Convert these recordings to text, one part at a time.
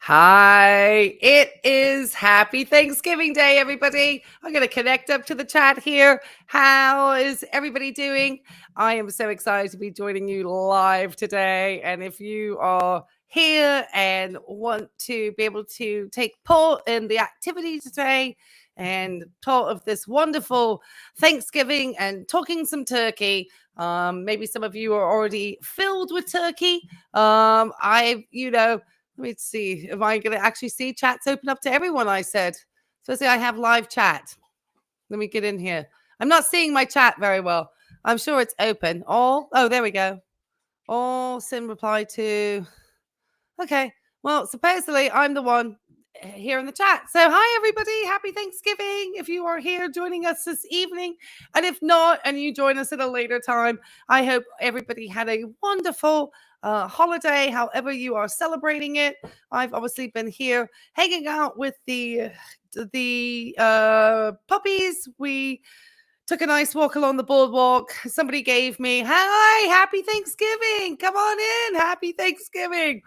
Hi, it is Happy Thanksgiving Day, everybody. I'm going to connect up to the chat here. How is everybody doing? I am so excited to be joining you live today. And if you are here and want to be able to take part in the activity today and part of this wonderful Thanksgiving and talking some turkey, maybe some of you are already filled with turkey. Let me see. Am I going to actually see chats open up to everyone? I said. So I have live chat. Let me get in here. I'm not seeing my chat very well. I'm sure it's open. There we go. All send reply to. Okay. Well, supposedly I'm the one here in the chat. So hi, everybody. Happy Thanksgiving. If you are here joining us this evening, and if not, and you join us at a later time, I hope everybody had a wonderful holiday, however you are celebrating it. I've obviously been here hanging out with the puppies. We took a nice walk along the boardwalk. Somebody gave me, hi, happy Thanksgiving. Come on in. Happy Thanksgiving.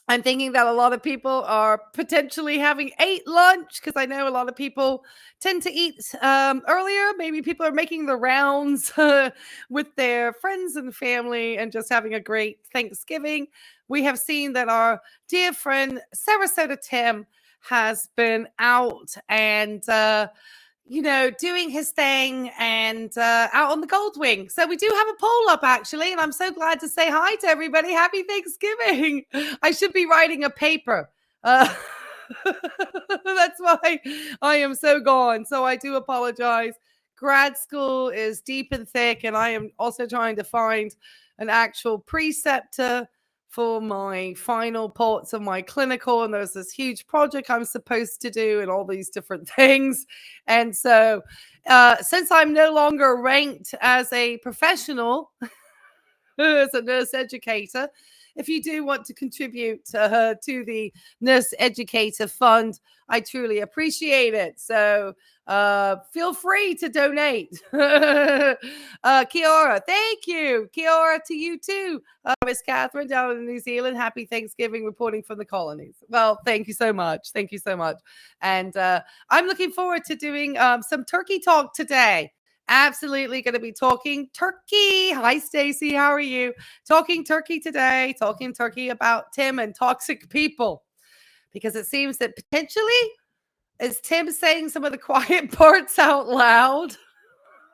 I'm thinking that a lot of people are potentially having ate lunch because I know a lot of people tend to eat earlier. Maybe people are making the rounds with their friends and family and just having a great Thanksgiving. We have seen that our dear friend Sarasota Tim has been out and doing his thing and out on the Goldwing. So we do have a poll up, actually, and I'm so glad to say hi to everybody. Happy Thanksgiving. I should be writing a paper. That's why I am so gone. So I do apologize. Grad school is deep and thick, and I am also trying to find an actual preceptor for my final parts of my clinical, and there's this huge project I'm supposed to do and all these different things. And so since I'm no longer ranked as a professional, as a nurse educator, if you do want to contribute to the Nurse Educator Fund, I truly appreciate it. So feel free to donate. Kiara, thank you. Kiara, to you too. Miss Catherine down in New Zealand. Happy Thanksgiving, reporting from the colonies. Well, thank you so much. Thank you so much. And I'm looking forward to doing some turkey talk today. Absolutely going to be talking turkey. Hi, Stacy. How are you? Talking turkey today. Talking turkey about Tim and toxic people. Because it seems that potentially is Tim saying some of the quiet parts out loud.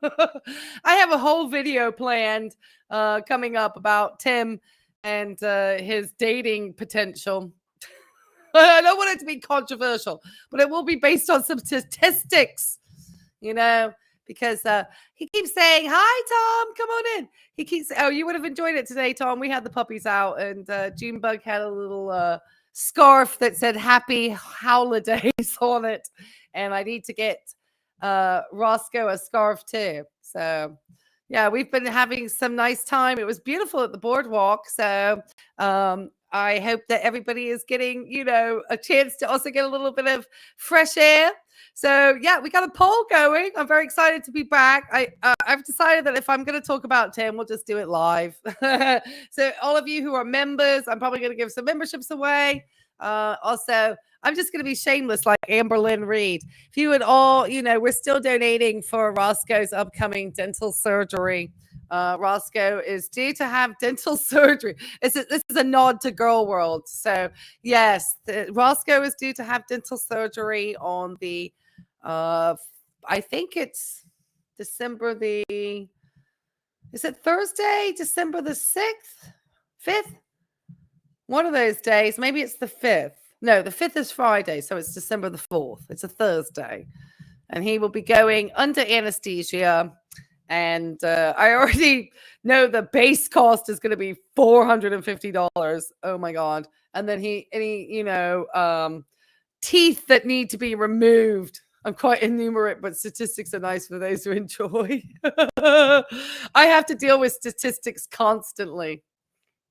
I have a whole video planned coming up about Tim and his dating potential. I don't want it to be controversial, but it will be based on some statistics, because he keeps saying, hi, Tom, come on in. He keeps, you would have enjoyed it today, Tom. We had the puppies out, and Junebug had a little scarf that said happy holidays on it. And I need to get Roscoe a scarf too. So yeah, we've been having some nice time. It was beautiful at the boardwalk. So I hope that everybody is getting, a chance to also get a little bit of fresh air. So yeah, we got a poll going. I'm very excited to be back. I've decided that if I'm going to talk about Tim, we'll just do it live. So all of you who are members, I'm probably going to give some memberships away. Also, I'm just going to be shameless like Amber Lynn Reed. If you would all, we're still donating for Roscoe's upcoming dental surgery. Roscoe is due to have dental surgery. This is a nod to Girl World. So yes, Roscoe is due to have dental surgery on the, I think it's December is it Thursday, December the 6th, 5th? One of those days. Maybe it's the 5th. No, the 5th is Friday, so it's December the 4th. It's a Thursday. And he will be going under anesthesia. And I already know the base cost is going to be $450. Oh, my God. And then teeth that need to be removed. I'm quite enumerate, but statistics are nice for those who enjoy. I have to deal with statistics constantly.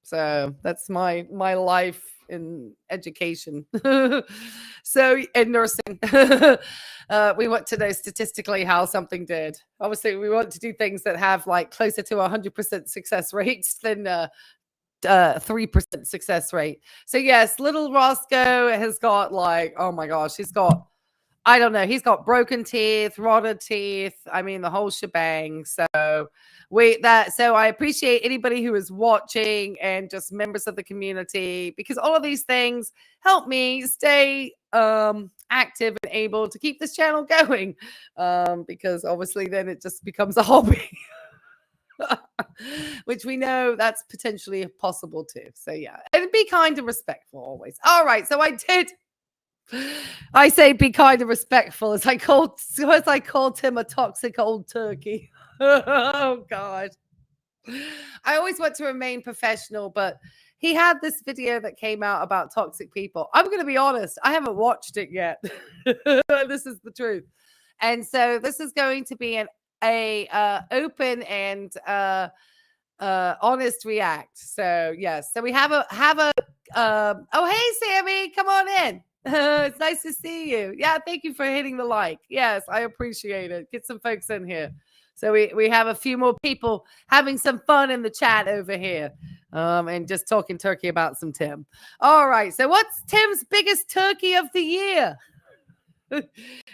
So that's my life in education. So in nursing, we want to know statistically how something did. Obviously, we want to do things that have like closer to 100% success rates than 3% success rate. So yes, little Roscoe has got like, oh my gosh, he's got, I don't know, he's got broken teeth, rotted teeth. I mean, the whole shebang. So I appreciate anybody who is watching and just members of the community, because all of these things help me stay active and able to keep this channel going. Because obviously then it just becomes a hobby. Which we know that's potentially possible too. So yeah, and be kind and respectful always. All right, so I say be kind and respectful as I called him a toxic old turkey. Oh God. I always want to remain professional, but he had this video that came out about toxic people. I'm going to be honest, I haven't watched it yet. This is the truth. And so this is going to be an open and honest react. So yes, so we have a oh hey Sammy, come on in. It's nice to see you. Yeah, thank you for hitting the like. Yes, I appreciate it. Get some folks in here. So we have a few more people having some fun in the chat over here, and just talking turkey about some Tim. All right, so what's Tim's biggest turkey of the year? And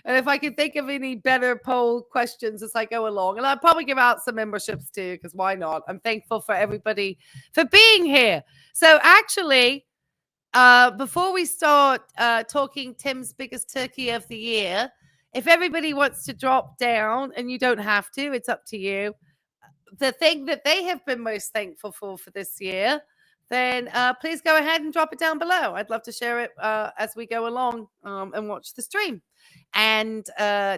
if I can think of any better poll questions as I go along, and I'll probably give out some memberships too, because why not? I'm thankful for everybody for being here. So actually, before we start talking Tim's biggest turkey of the year, if everybody wants to drop down, and you don't have to, it's up to you, the thing that they have been most thankful for this year, then please go ahead and drop it down below. I'd love to share it as we go along and watch the stream. And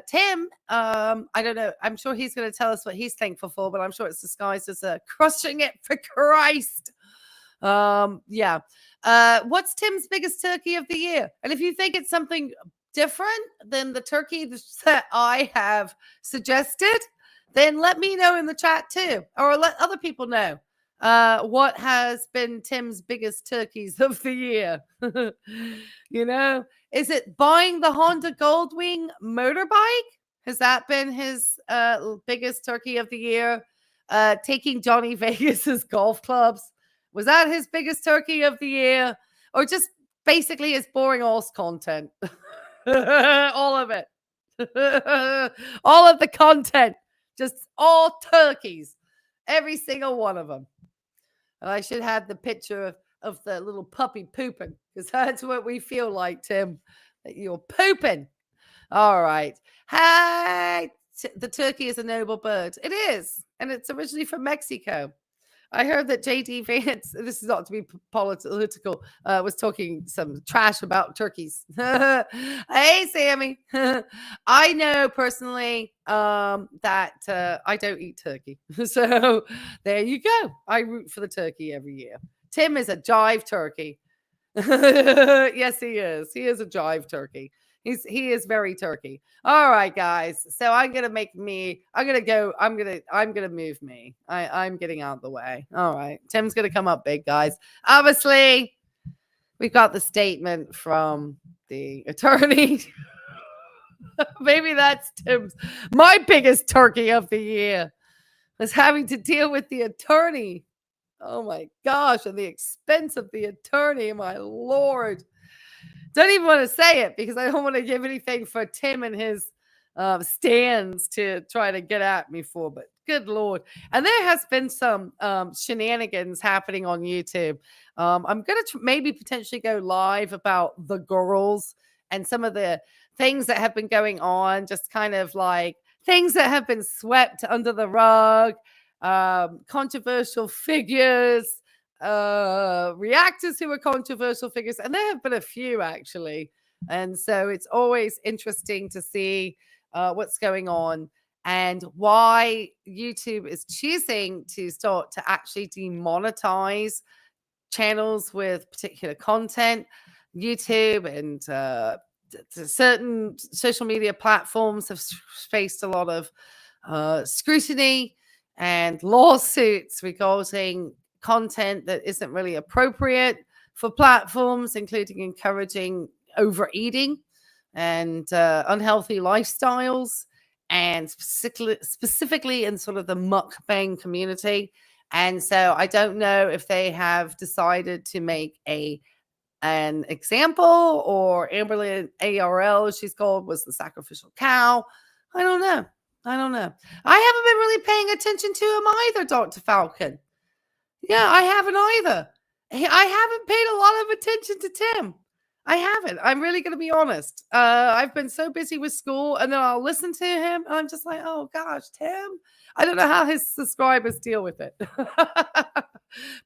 Tim, I don't know, I'm sure he's going to tell us what he's thankful for, but I'm sure it's disguised as crushing it for Christ. Yeah. What's Tim's biggest turkey of the year? And if you think it's something different than the turkey that I have suggested, then let me know in the chat too, or let other people know what has been Tim's biggest turkeys of the year. You know, is it buying the Honda Goldwing motorbike? Has that been his biggest turkey of the year? Taking Johnny Vegas's golf clubs? Was that his biggest turkey of the year? Or just basically his boring ass content? All of it. All of the content. Just all turkeys. Every single one of them. And I should have the picture of the little puppy pooping, because that's what we feel like, Tim, that you're pooping. All right. Hi. The turkey is a noble bird. It is. And it's originally from Mexico. I heard that JD Vance, this is not to be political, was talking some trash about turkeys. Hey, Sammy. I know personally that I don't eat turkey. So there you go. I root for the turkey every year. Tim is a jive turkey. Yes, he is. He is a jive turkey. He is very turkey. All right, guys. So I'm gonna move me. I'm getting out of the way. All right. Tim's gonna come up big, guys. Obviously, we've got the statement from the attorney. Maybe that's Tim's. My biggest turkey of the year was having to deal with the attorney. Oh my gosh, and the expense of the attorney, my Lord. Don't even want to say it, because I don't want to give anything for Tim and his stands to try to get at me for, but good Lord. And there has been some shenanigans happening on YouTube. I'm going to maybe potentially go live about the girls and some of the things that have been going on, just kind of like things that have been swept under the rug, controversial figures, reactors who are controversial figures, and there have been a few actually, and so it's always interesting to see what's going on and why YouTube is choosing to start to actually demonetize channels with particular content. YouTube and certain social media platforms have faced a lot of scrutiny and lawsuits regarding content that isn't really appropriate for platforms, including encouraging overeating and unhealthy lifestyles, and specifically in sort of the mukbang community. And so I don't know if they have decided to make an example, or Amberlynn ARL, as she's called, was the sacrificial cow. I don't know. I haven't been really paying attention to him either, Dr. Falcon. Yeah, I haven't either. I haven't paid a lot of attention to Tim. I haven't. I'm really going to be honest. I've been so busy with school, and then I'll listen to him, and I'm just like, oh gosh, Tim. I don't know how his subscribers deal with it,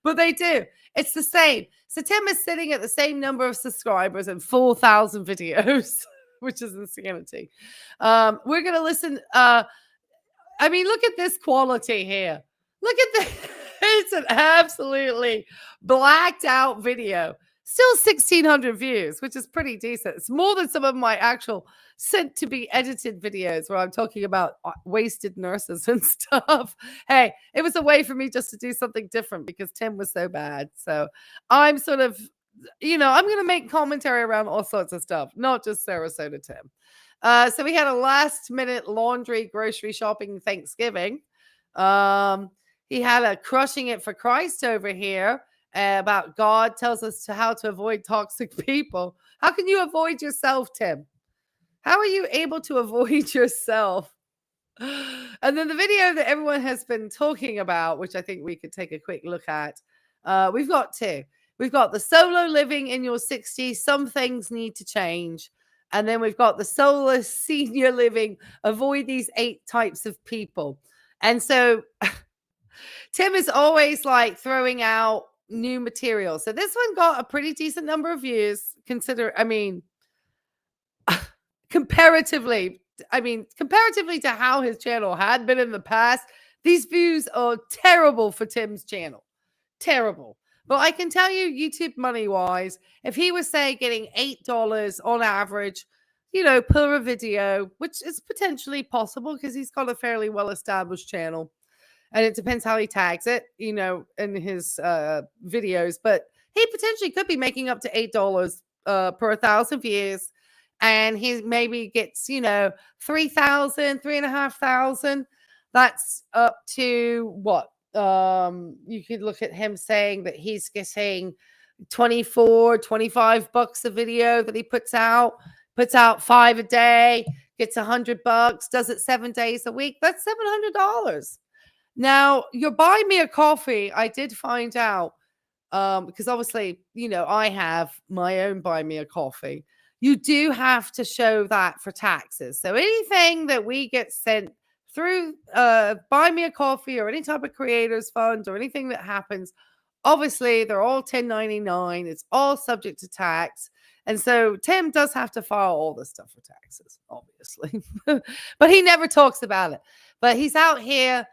but they do. It's the same. So Tim is sitting at the same number of subscribers and 4,000 videos, which is insanity. We're going to listen. I mean, look at this quality here. Look at this. It's an absolutely blacked out video. Still 1,600 views, which is pretty decent. It's more than some of my actual sent to be edited videos where I'm talking about wasted nurses and stuff. Hey, it was a way for me just to do something different because Tim was so bad. So I'm sort of, I'm going to make commentary around all sorts of stuff, not just Sarasota Tim. So we had a last minute laundry grocery shopping Thanksgiving. He had a crushing it for Christ over here. About God tells us how to avoid toxic people. How can you avoid yourself, Tim? How are you able to avoid yourself? And then the video that everyone has been talking about, which I think we could take a quick look at. We've got two. We've got the solo living in your 60s. Some things need to change. And then we've got the solo senior living. Avoid these 8 types of people. And so Tim is always like throwing out new material. So this one got a pretty decent number of views. Comparatively to how his channel had been in the past, these views are terrible for Tim's channel. Terrible. But I can tell you, YouTube money wise, if he was, say, getting $8 on average, per video, which is potentially possible because he's got a fairly well established channel. And it depends how he tags it, in his videos. But he potentially could be making up to $8 per 1,000 views. And he maybe gets, 3,000, 3,500. That's up to what? You could look at him saying that he's getting $24, $25 a video that he puts out 5 a day, gets $100, does it 7 days a week. That's $700. Now, your buy me a coffee, I did find out, because obviously, I have my own buy me a coffee. You do have to show that for taxes. So anything that we get sent through buy me a coffee or any type of creators fund or anything that happens, obviously, they're all 1099. It's all subject to tax. And so Tim does have to file all this stuff for taxes, obviously. But he never talks about it. But he's out here.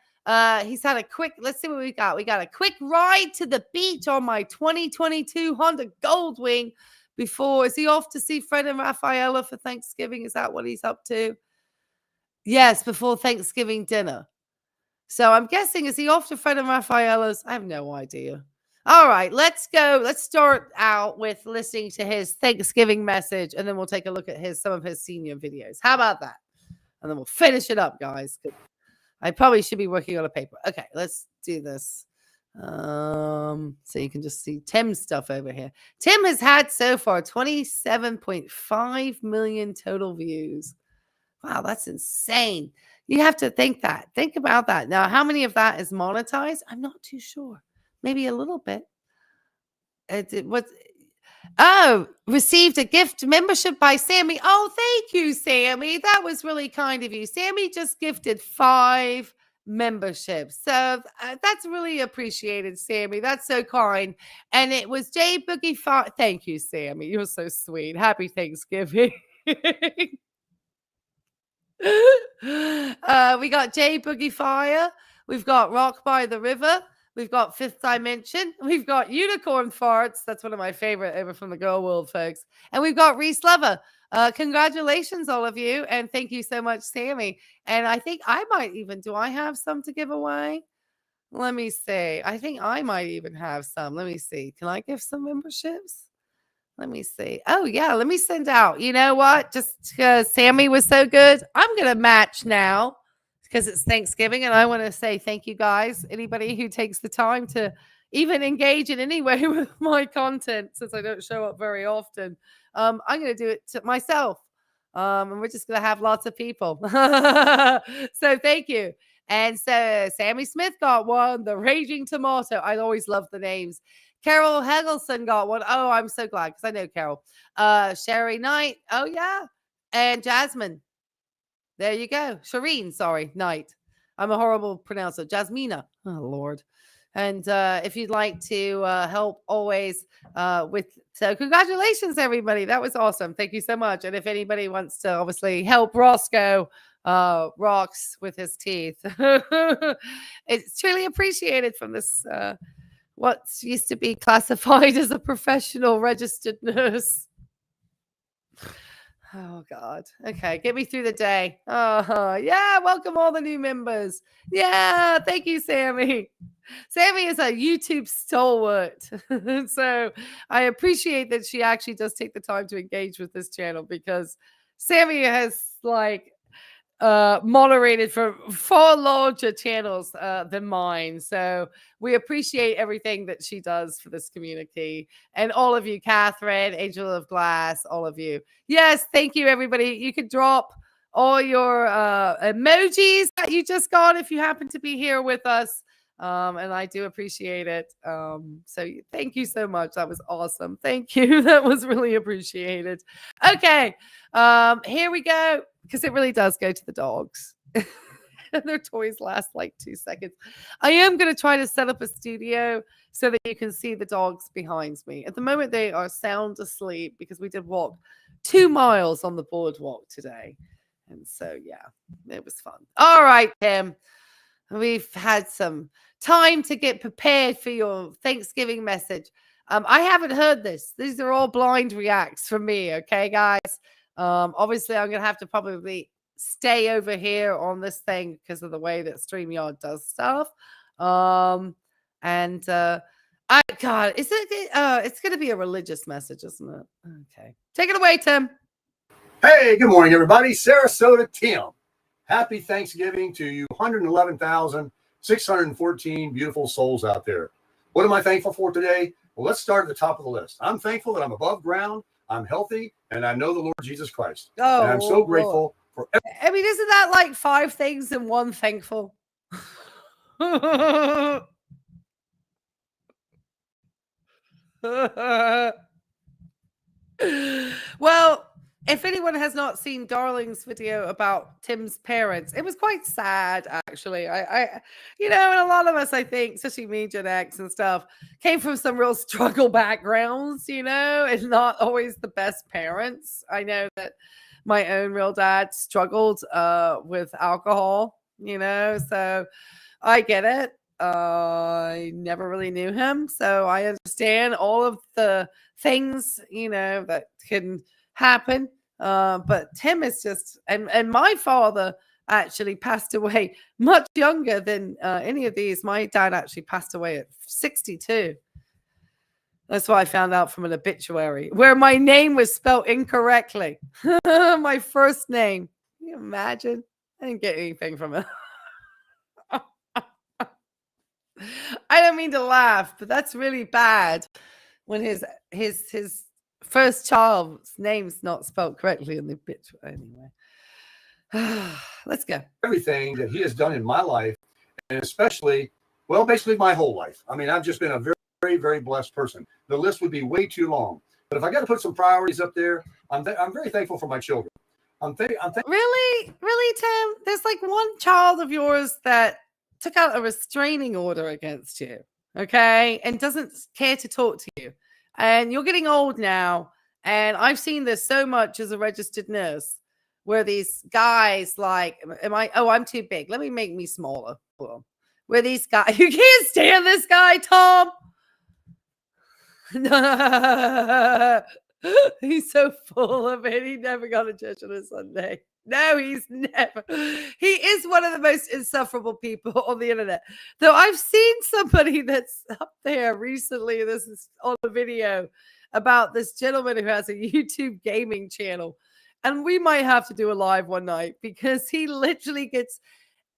He's had a quick, let's see what we got. We got a quick ride to the beach on my 2022 Honda Goldwing is he off to see Fred and Rafaela for Thanksgiving? Is that what he's up to? Yes, before Thanksgiving dinner. So I'm guessing, is he off to Fred and Rafaela's? I have no idea. All right, let's go. Let's start out with listening to his Thanksgiving message, and then we'll take a look at some of his senior videos. How about that? And then we'll finish it up, guys. I probably should be working on a paper. Okay, let's do this. So you can just see Tim's stuff over here. Tim has had so far 27.5 million total views. Wow, that's insane. You have to think about that. Now, how many of that is monetized? I'm not too sure. Maybe a little bit. Received a gift membership by Sammy. Oh, thank you, Sammy. That was really kind of you. Sammy just gifted 5 memberships. So that's really appreciated, Sammy. That's so kind. And it was J Boogie Fire. Thank you, Sammy. You're so sweet. Happy Thanksgiving. We got J Boogie Fire. We've got Rock by the River. We've got Fifth Dimension. We've got Unicorn Farts. That's one of my favorite over from the Girl World, folks. And we've got Reese Lever. Congratulations, all of you. And thank you so much, Sammy. And I think I might even, do I have some to give away? Let me see. I think I might even have some. Let me see. Can I give some memberships? Let me see. Oh, yeah. Let me send out. You know what? Just because Sammy was so good, I'm going to match now. because it's Thanksgiving, and I want to say thank you guys. Anybody who takes the time to even engage in any way with my content, since I don't show up very often, I'm going to do it to myself. And we're just going to have lots of people. So thank you. And so Sammy Smith got one, the Raging Tomato. I always love the names. Carol Hegelson got one. Oh, I'm so glad because I know Carol. Sherry Knight. Oh, yeah. And Jasmine. There you go. Shireen, sorry, Knight. I'm a horrible pronouncer. Jasmina. Oh, Lord. And if you'd like to help always so congratulations, everybody. That was awesome. Thank you so much. And if anybody wants to obviously help Roscoe rocks with his teeth, it's truly appreciated from this, what used to be classified as a professional registered nurse. Oh, God. Okay. Get me through the day. Oh, yeah. Welcome all the new members. Yeah. Thank you, Sammy. Sammy is a YouTube stalwart. So I appreciate that she actually does take the time to engage with this channel, because Sammy has moderated for far larger channels than mine. So we appreciate everything that she does for this community. And all of you, Catherine, Angel of Glass, all of you. Yes, thank you, everybody. You could drop all your emojis that you just got if you happen to be here with us. And I do appreciate it. So thank you so much. That was awesome. Thank you. That was really appreciated. Okay. Here we go. Because it really does go to the dogs. And their toys last like 2 seconds. I am going to try to set up a studio so that you can see the dogs behind me. At the moment, they are sound asleep because we did walk 2 miles on the boardwalk today. And so, yeah, it was fun. All right, Tim. We've had some time to get prepared for your Thanksgiving message. I haven't heard this. These are all blind reacts from me. Okay, guys. Obviously, I'm going to have to probably stay over here on this thing because of the way that StreamYard does stuff. God, it's going to be a religious message, isn't it? Okay. Take it away, Tim. Hey, good morning, everybody. Sarasota Tim. Happy Thanksgiving to you 111,614 beautiful souls out there. What am I thankful for today? Well, let's start at the top of the list. I'm thankful that I'm above ground, I'm healthy, and I know the Lord Jesus Christ. Oh, and I'm so grateful for I mean, isn't that like 5 things in one thankful? Well, if anyone has not seen Darling's video about Tim's parents, it was quite sad, actually. And a lot of us, I think, especially me, Gen X and stuff, came from some real struggle backgrounds, and not always the best parents. I know that my own real dad struggled with alcohol, so I get it. I never really knew him, so I understand all of the things, that can happen. But Tim is just, and my father actually passed away much younger than any of these. My dad actually passed away at 62. That's what I found out from an obituary where my name was spelled incorrectly. My first name. Can you imagine? I didn't get anything from it. I don't mean to laugh, but that's really bad when his first child's name's not spelled correctly in the obituary. Anyway, let's go. Everything that he has done in my life, and especially, well, basically my whole life. I mean, I've just been a very, very, very blessed person. The list would be way too long. But if I got to put some priorities up there, I'm very thankful for my children. Really, Tim? There's like one child of yours that took out a restraining order against you, okay, and doesn't care to talk to you. And you're getting old now, and I've seen this so much as a registered nurse, where these guys like, I'm too big. Let me make me smaller. Where these guys, you can't stand this guy, Tom. He's so full of it. He never got a church on a Sunday. No, he's never. He is one of the most insufferable people on the internet. Though I've seen somebody that's up there recently, this is on a video, about this gentleman who has a YouTube gaming channel. And we might have to do a live one night because he literally gets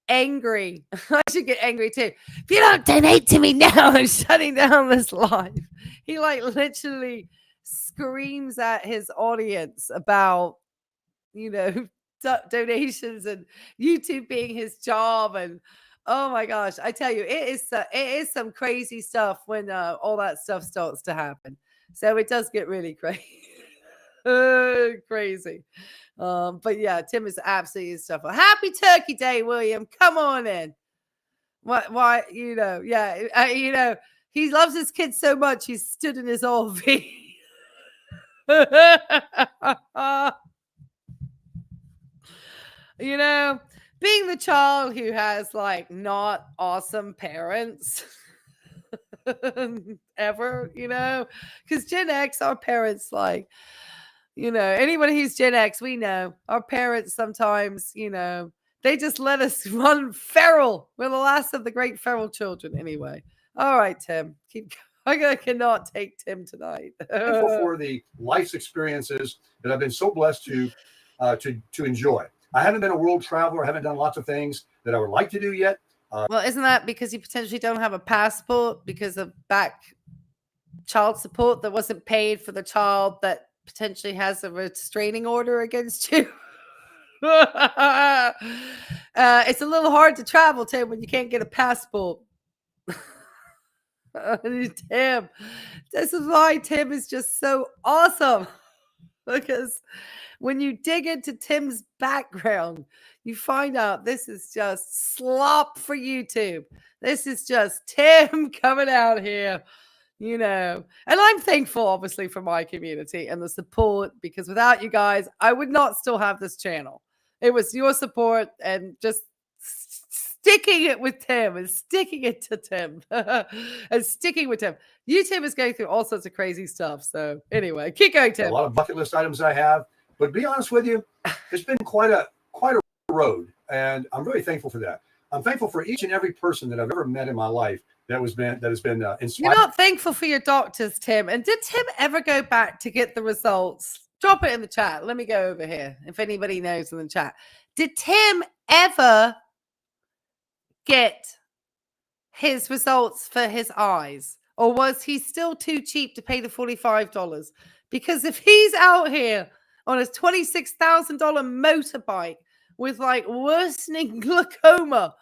angry. I should get angry too. If you don't donate to me now, I'm shutting down this live. He like literally screams at his audience about, you know, donations and YouTube being his job. And oh my gosh, I tell you, it is some crazy stuff when all that stuff starts to happen. So it does get really crazy. Crazy. But yeah, Tim is absolutely insufferable. Happy Turkey Day, William. Come on in. Why, you know, yeah, you know, he loves his kids so much, he's stood in his RV. You know, being the child who has like not awesome parents ever, you know, because Gen X, our parents, like, you know, anyone who's Gen X, we know our parents sometimes, you know, they just let us run feral. We're the last of the great feral children anyway. All right, Tim, keep going. I cannot take Tim tonight. Thankful for the life's experiences that I've been so blessed to enjoy. I haven't been a world traveler. I haven't done lots of things that I would like to do yet. Well, isn't that because you potentially don't have a passport because of back child support that wasn't paid for the child that potentially has a restraining order against you? It's a little hard to travel, Tim, when you can't get a passport. Tim, this is why Tim is just so awesome, because when you dig into Tim's background, you find out this is just slop for YouTube. This is just Tim coming out here, you know. And I'm thankful, obviously, for my community and the support, because without you guys, I would not still have this channel. It was your support and just sticking it with Tim and sticking it to Tim and sticking with Tim. YouTube is going through all sorts of crazy stuff. So anyway, keep going, Tim. A lot of bucket list items I have, but to be honest with you, it's been quite a road, and I'm really thankful for that. I'm thankful for each and every person that I've ever met in my life that has been inspired. You're not thankful for your doctors, Tim. And did Tim ever go back to get the results? Drop it in the chat. Let me go over here. If anybody knows in the chat, did Tim ever get his results for his eyes, or was he still too cheap to pay the $45? Because if he's out here on his $26,000 motorbike with like worsening glaucoma,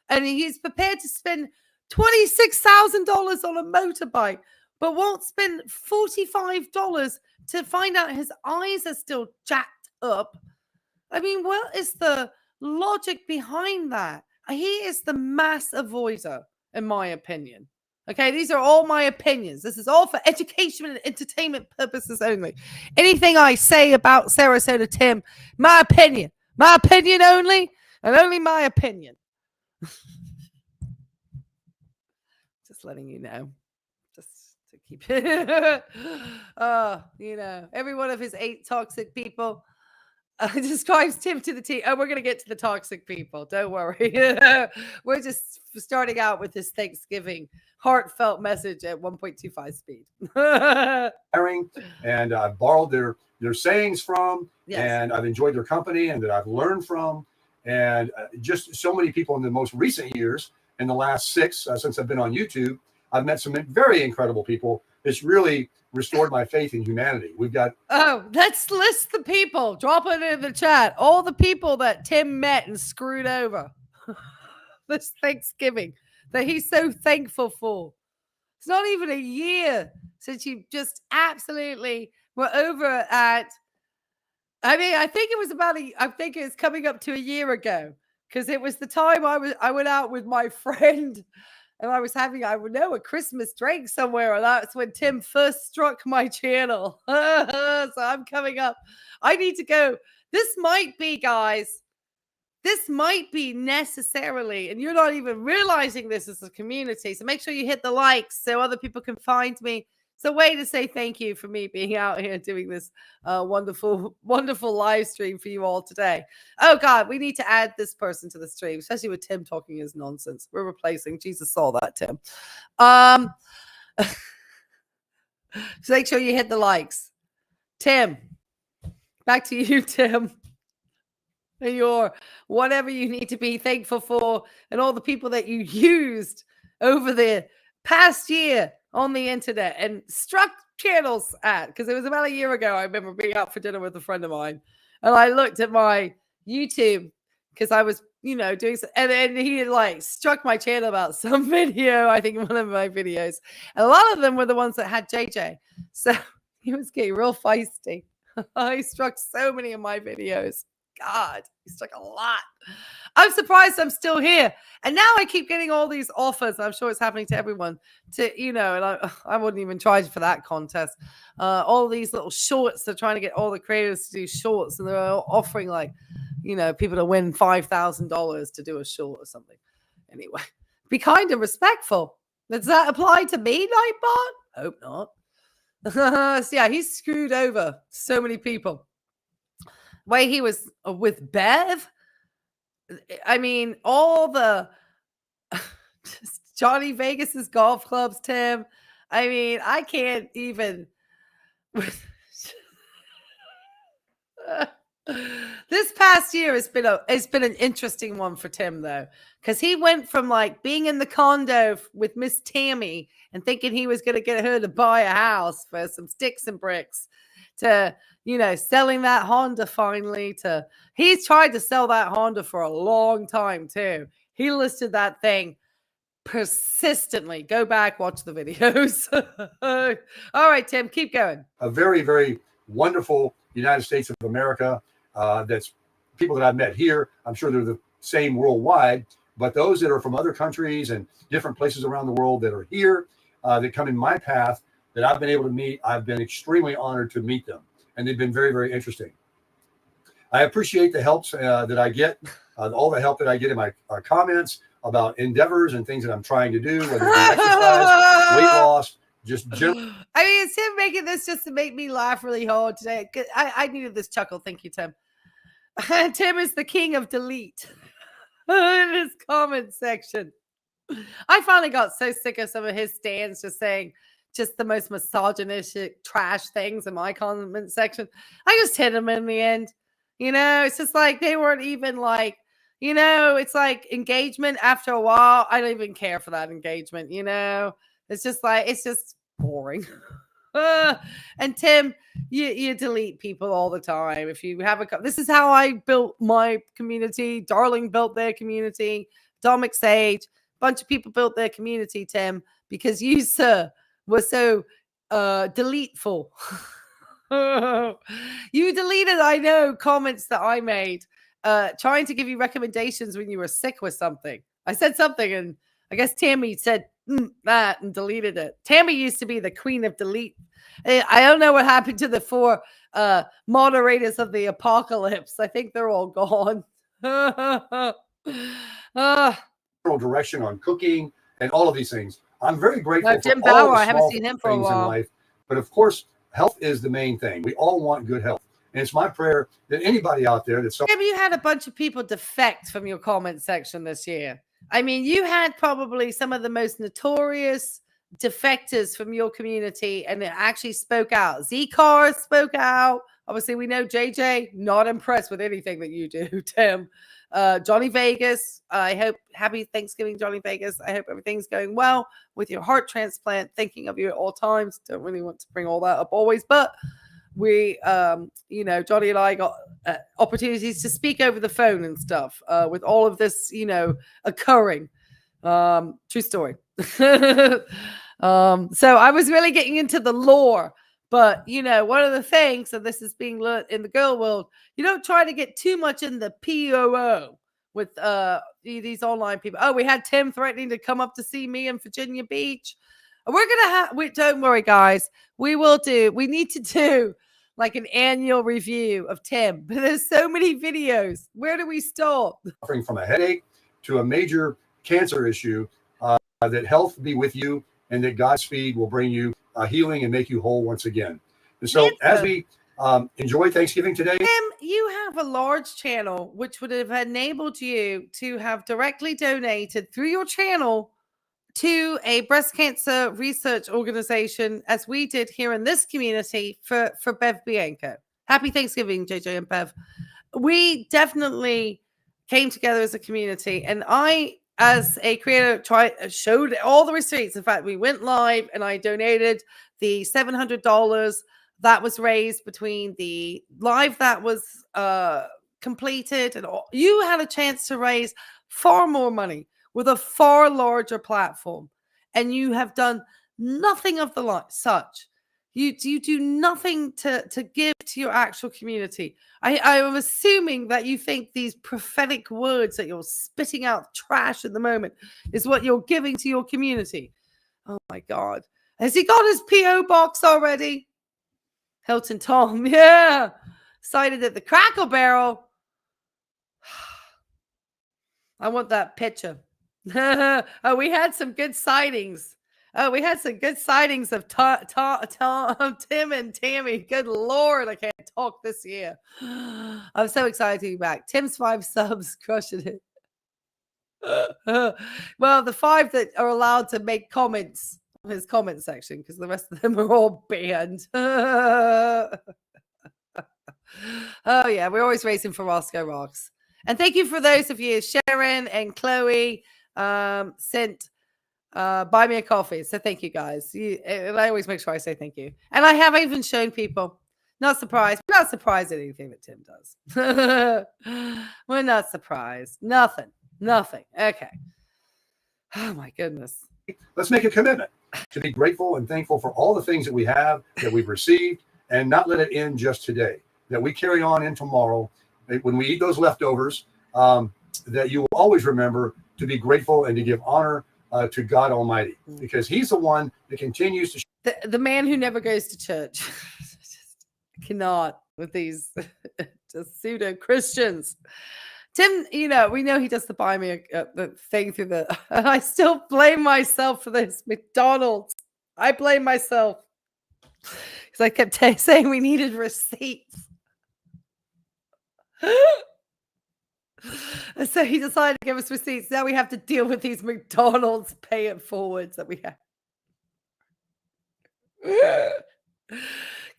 and he's prepared to spend $26,000 on a motorbike, but won't spend $45 to find out his eyes are still jacked up, I mean, what is the logic behind that? He is the mass avoider, in my opinion. Okay, these are all my opinions. This is all for education and entertainment purposes only. Anything I say about Sarasota Tim, my opinion only, and only my opinion. Just letting you know, just to keep it. You know, every one of his 8 toxic people describes Tim to the T. Oh, we're going to get to the toxic people. Don't worry. We're just starting out with this Thanksgiving heartfelt message at 1.25 speed. And I've borrowed their sayings from, Yes. and I've enjoyed their company, and that I've learned from. And just so many people in the most recent years, in the last 6, since I've been on YouTube, I've met some very incredible people. It's really restored my faith in humanity. We've got... Oh, let's list the people. Drop it in the chat. All the people that Tim met and screwed over this Thanksgiving that he's so thankful for. It's not even a year since you just absolutely were over at... I mean, I think it was I think it's coming up to a year ago, because it was the time I went out with my friend, and I was having, I would know, a Christmas drink somewhere, and that's when Tim first struck my channel. So I'm coming up. I need to go. This might be, guys, this might be necessarily, and you're not even realizing this as a community. So make sure you hit the likes so other people can find me. It's a way to say thank you for me being out here doing this wonderful, wonderful live stream for you all today. Oh, God, we need to add this person to the stream, especially with Tim talking his nonsense. We're replacing. Jesus saw that, Tim. So make sure you hit the likes. Tim, back to you, Tim. and your whatever you need to be thankful for, and all the people that you used over the past year on the internet and struck channels at. Because it was about a year ago, I remember being out for dinner with a friend of mine, and I looked at my YouTube because I was, doing so, and then he had like struck my channel about some video, I think one of my videos. And a lot of them were the ones that had JJ. So he was getting real feisty. He struck so many of my videos. God, he struck a lot. I'm surprised I'm still here. And now I keep getting all these offers. I'm sure it's happening to everyone and I wouldn't even try for that contest. All these little shorts, they're trying to get all the creators to do shorts, and they're offering like, people to win $5,000 to do a short or something. Anyway, be kind and respectful. Does that apply to me, Nightbot? Hope not. So yeah, he's screwed over so many people. Way he was with Bev. I mean, all the Johnny Vegas's golf clubs, Tim. I mean, I can't even. This past year has been an interesting one for Tim, though, because he went from like being in the condo with Miss Tammy and thinking he was going to get her to buy a house for some sticks and bricks to, selling that Honda finally. To he's tried to sell that Honda for a long time too. He listed that thing persistently. Go back, watch the videos. All right, Tim, keep going. A very, very wonderful United States of America. That's people that I've met here. I'm sure they're the same worldwide, but those that are from other countries and different places around the world that are here, that come in my path that I've been able to meet, I've been extremely honored to meet them. And they've been very, very interesting. I appreciate the helps that I get, all the help that I get in my comments about endeavors and things that I'm trying to do, whether it's exercise, weight loss, just general. I mean, it's him making this just to make me laugh really hard today. I needed this chuckle. Thank you, Tim. Tim is the king of delete in his comment section. I finally got so sick of some of his stands just saying just the most misogynistic trash things in my comment section. I just hit him in the end. It's just like they weren't even like, it's like engagement after a while. I don't even care for that engagement, It's just like, it's just boring. And Tim, you delete people all the time. If you have this is how I built my community. Darling built their community. Dominic Sage, a bunch of people built their community, Tim, because you, sir, were so deleteful. You deleted, I know, comments that I made trying to give you recommendations when you were sick with something. I said something, and I guess Tammy said that and deleted it. Tammy used to be the queen of delete. I don't know what happened to the 4 moderators of the apocalypse. I think they're all gone. Direction on cooking and all of these things. I'm very grateful Jim for all Bauer, the I haven't small seen him for a things in while. life. But of course, health is the main thing. We all want good health. And it's my prayer that anybody out there that's Maybe you had a bunch of people defect from your comment section this year. I mean, you had probably some of the most notorious defectors from your community, and it actually spoke out. Z-Car spoke out. Obviously, we know JJ, not impressed with anything that you do, Tim. Johnny Vegas, I hope, happy Thanksgiving, Johnny Vegas. I hope everything's going well with your heart transplant. Thinking of you at all times. Don't really want to bring all that up always, but we, Johnny and I got opportunities to speak over the phone and stuff with all of this, occurring. True story. So I was really getting into the lore. But, one of the things, and this is being learned in the girl world, you don't try to get too much in the POO with these online people. Oh, we had Tim threatening to come up to see me in Virginia Beach. We're going to don't worry, guys. We need to do like an annual review of Tim. But there's so many videos. Where do we start? Suffering from a headache to a major cancer issue, that health be with you and that Godspeed will bring you healing and make you whole once again. And so as we enjoy Thanksgiving today. Tim, you have a large channel, which would have enabled you to have directly donated through your channel to a breast cancer research organization, as we did here in this community for Bev Bianco. Happy Thanksgiving, JJ and Bev. we definitely came together as a community, and I, as a creator, showed all the receipts. In fact, we went live and I donated the $700 that was raised between the live that was completed, and you had a chance to raise far more money with a far larger platform, and you have done nothing of the like such. You do nothing to give to your actual community. I am assuming that you think these prophetic words that you're spitting out trash at the moment is what you're giving to your community. Oh my God. Has he got his P.O. box already? Hilton Tom, yeah. Sighted at the Crackle Barrel. I want that picture. Oh, we had some good sightings. Oh, we had some good sightings of Tim and Tammy. Good Lord, I can't talk this year. I'm so excited to be back. Tim's 5 subs, crushing it. Well, the 5 that are allowed to make comments on his comment section, because the rest of them are all banned. Oh, yeah, we're always racing for Roscoe Rocks. And thank you for those of you, Sharon and Chloe, sent buy me a coffee. So thank you guys. And I always make sure I say thank you. And I have even shown people, not surprised. We're not surprised at anything that Tim does. We're not surprised. Nothing. Okay. Oh my goodness. Let's make a commitment to be grateful and thankful for all the things that we have, that we've received, and not let it end just today. That we carry on in tomorrow. When we eat those leftovers, that you will always remember to be grateful and to give honor to God Almighty, because He's the one that continues to. The man who never goes to church. Just cannot with these just pseudo Christians. Tim, we know he does the buy me the thing through the. And I still blame myself for this. McDonald's. I blame myself because I kept saying we needed receipts. And so he decided to give us receipts. Now we have to deal with these McDonald's pay it forwards that we have.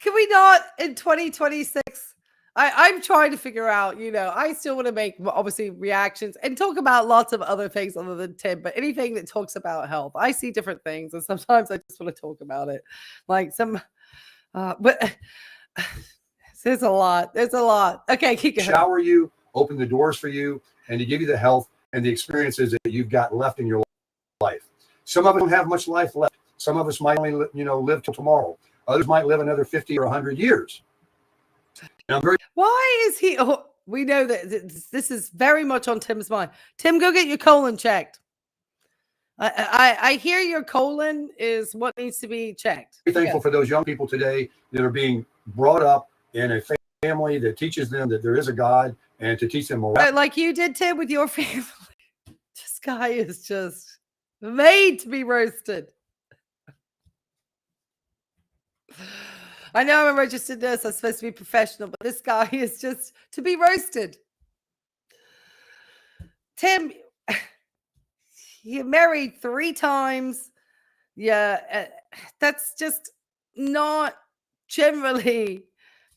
Can we not in 2026? I'm trying to figure out, I still want to make obviously reactions and talk about lots of other things other than Tim, but anything that talks about health. I see different things and sometimes I just want to talk about it. Like but there's a lot. Okay, keep going. Shower you, open the doors for you, and to give you the health and the experiences that you've got left in your life. Some of us don't have much life left. Some of us might only, live till tomorrow. Others might live another 50 or 100 years. Why is he? Oh, we know that this is very much on Tim's mind. Tim, go get your colon checked. I hear your colon is what needs to be checked. Be thankful for those young people today that are being brought up in a family that teaches them that there is a God, and to teach them morality. Like you did, Tim, with your family. This guy is just made to be roasted. I know I'm a registered nurse. I'm supposed to be professional, but this guy is just to be roasted. Tim, you married 3 times. Yeah, that's just not generally,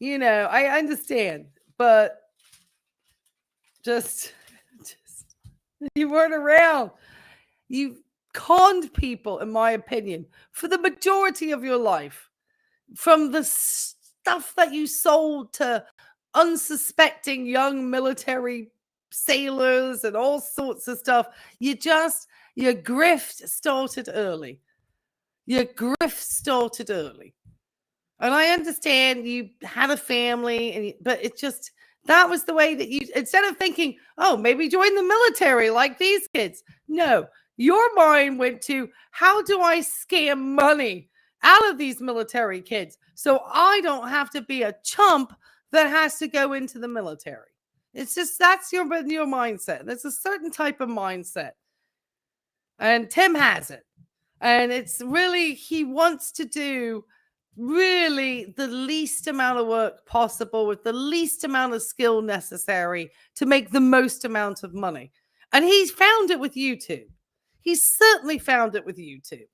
I understand, but just you weren't around. You conned people, in my opinion, for the majority of your life. From the stuff that you sold to unsuspecting young military sailors and all sorts of stuff, your grift started early. And I understand you had a family, but it just, that was the way that you, instead of thinking, oh, maybe join the military like these kids. No, your mind went to, how do I scam money out of these military kids so I don't have to be a chump that has to go into the military? It's just, that's your mindset. There's a certain type of mindset. And Tim has it. And it's really, he wants to do really the least amount of work possible with the least amount of skill necessary to make the most amount of money. And he's found it with YouTube. He's certainly found it with YouTube.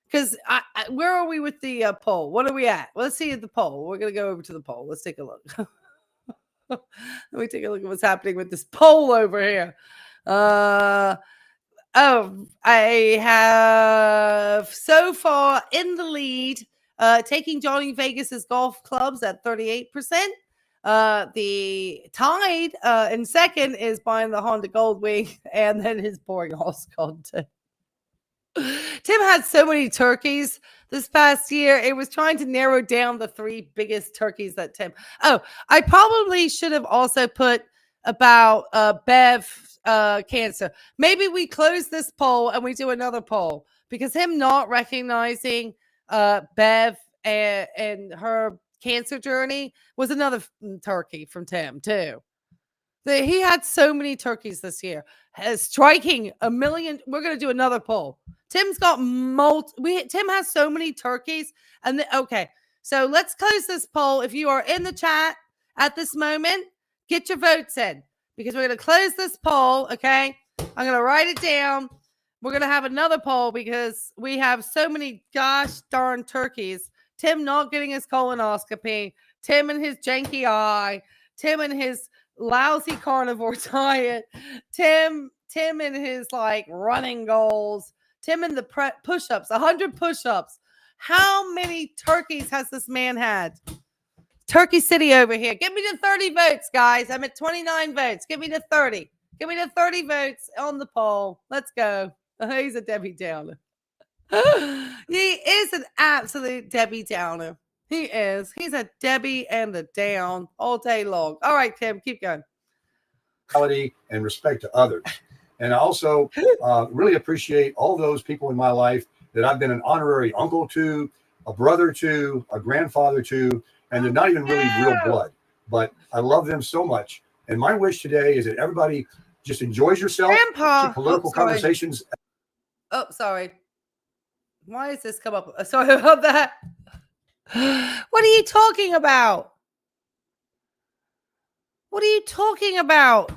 Because where are we with the poll? What are we at? Well, let's see the poll. We're going to go over to the poll. Let's take a look. Let me take a look at what's happening with this poll over here. I have so far in the lead, taking Johnny Vegas's golf clubs at 38%. The tied in second is buying the Honda Goldwing, and then his boring horse content. Tim had so many turkeys this past year. It was trying to narrow down the 3 biggest turkeys that Tim. Oh, I probably should have also put about Bev cancer. Maybe we close this poll and we do another poll, because him not recognizing Bev and her cancer journey was another turkey from Tim too. He had so many turkeys this year, striking 1 million. We're going to do another poll. Tim's got Tim has so many turkeys. And okay, so let's close this poll. If you are in the chat at this moment, get your votes in, because we're going to close this poll. Okay, I'm going to write it down. We're going to have another poll because we have so many gosh darn turkeys. Tim not getting his colonoscopy. Tim and his janky eye. Tim and his lousy carnivore diet. Tim and his like running goals. Tim and the push-ups, 100 push-ups. How many turkeys has this man had? Turkey City over here. Give me the 30 votes, guys. I'm at 29 votes. Give me the 30. Give me the 30 votes on the poll. Let's go. He's a Debbie Downer. He is an absolute Debbie Downer. He is. He's a Debbie and a down all day long. All right, Tim, keep going. And respect to others. And I also really appreciate all those people in my life that I've been an honorary uncle to, a brother to, a grandfather to, and they're not even really real blood. But I love them so much. And my wish today is that everybody just enjoys yourself. Grandpa. Political conversations. Oh, sorry. Why does this come up? Sorry about that. What are you talking about? What are you talking about?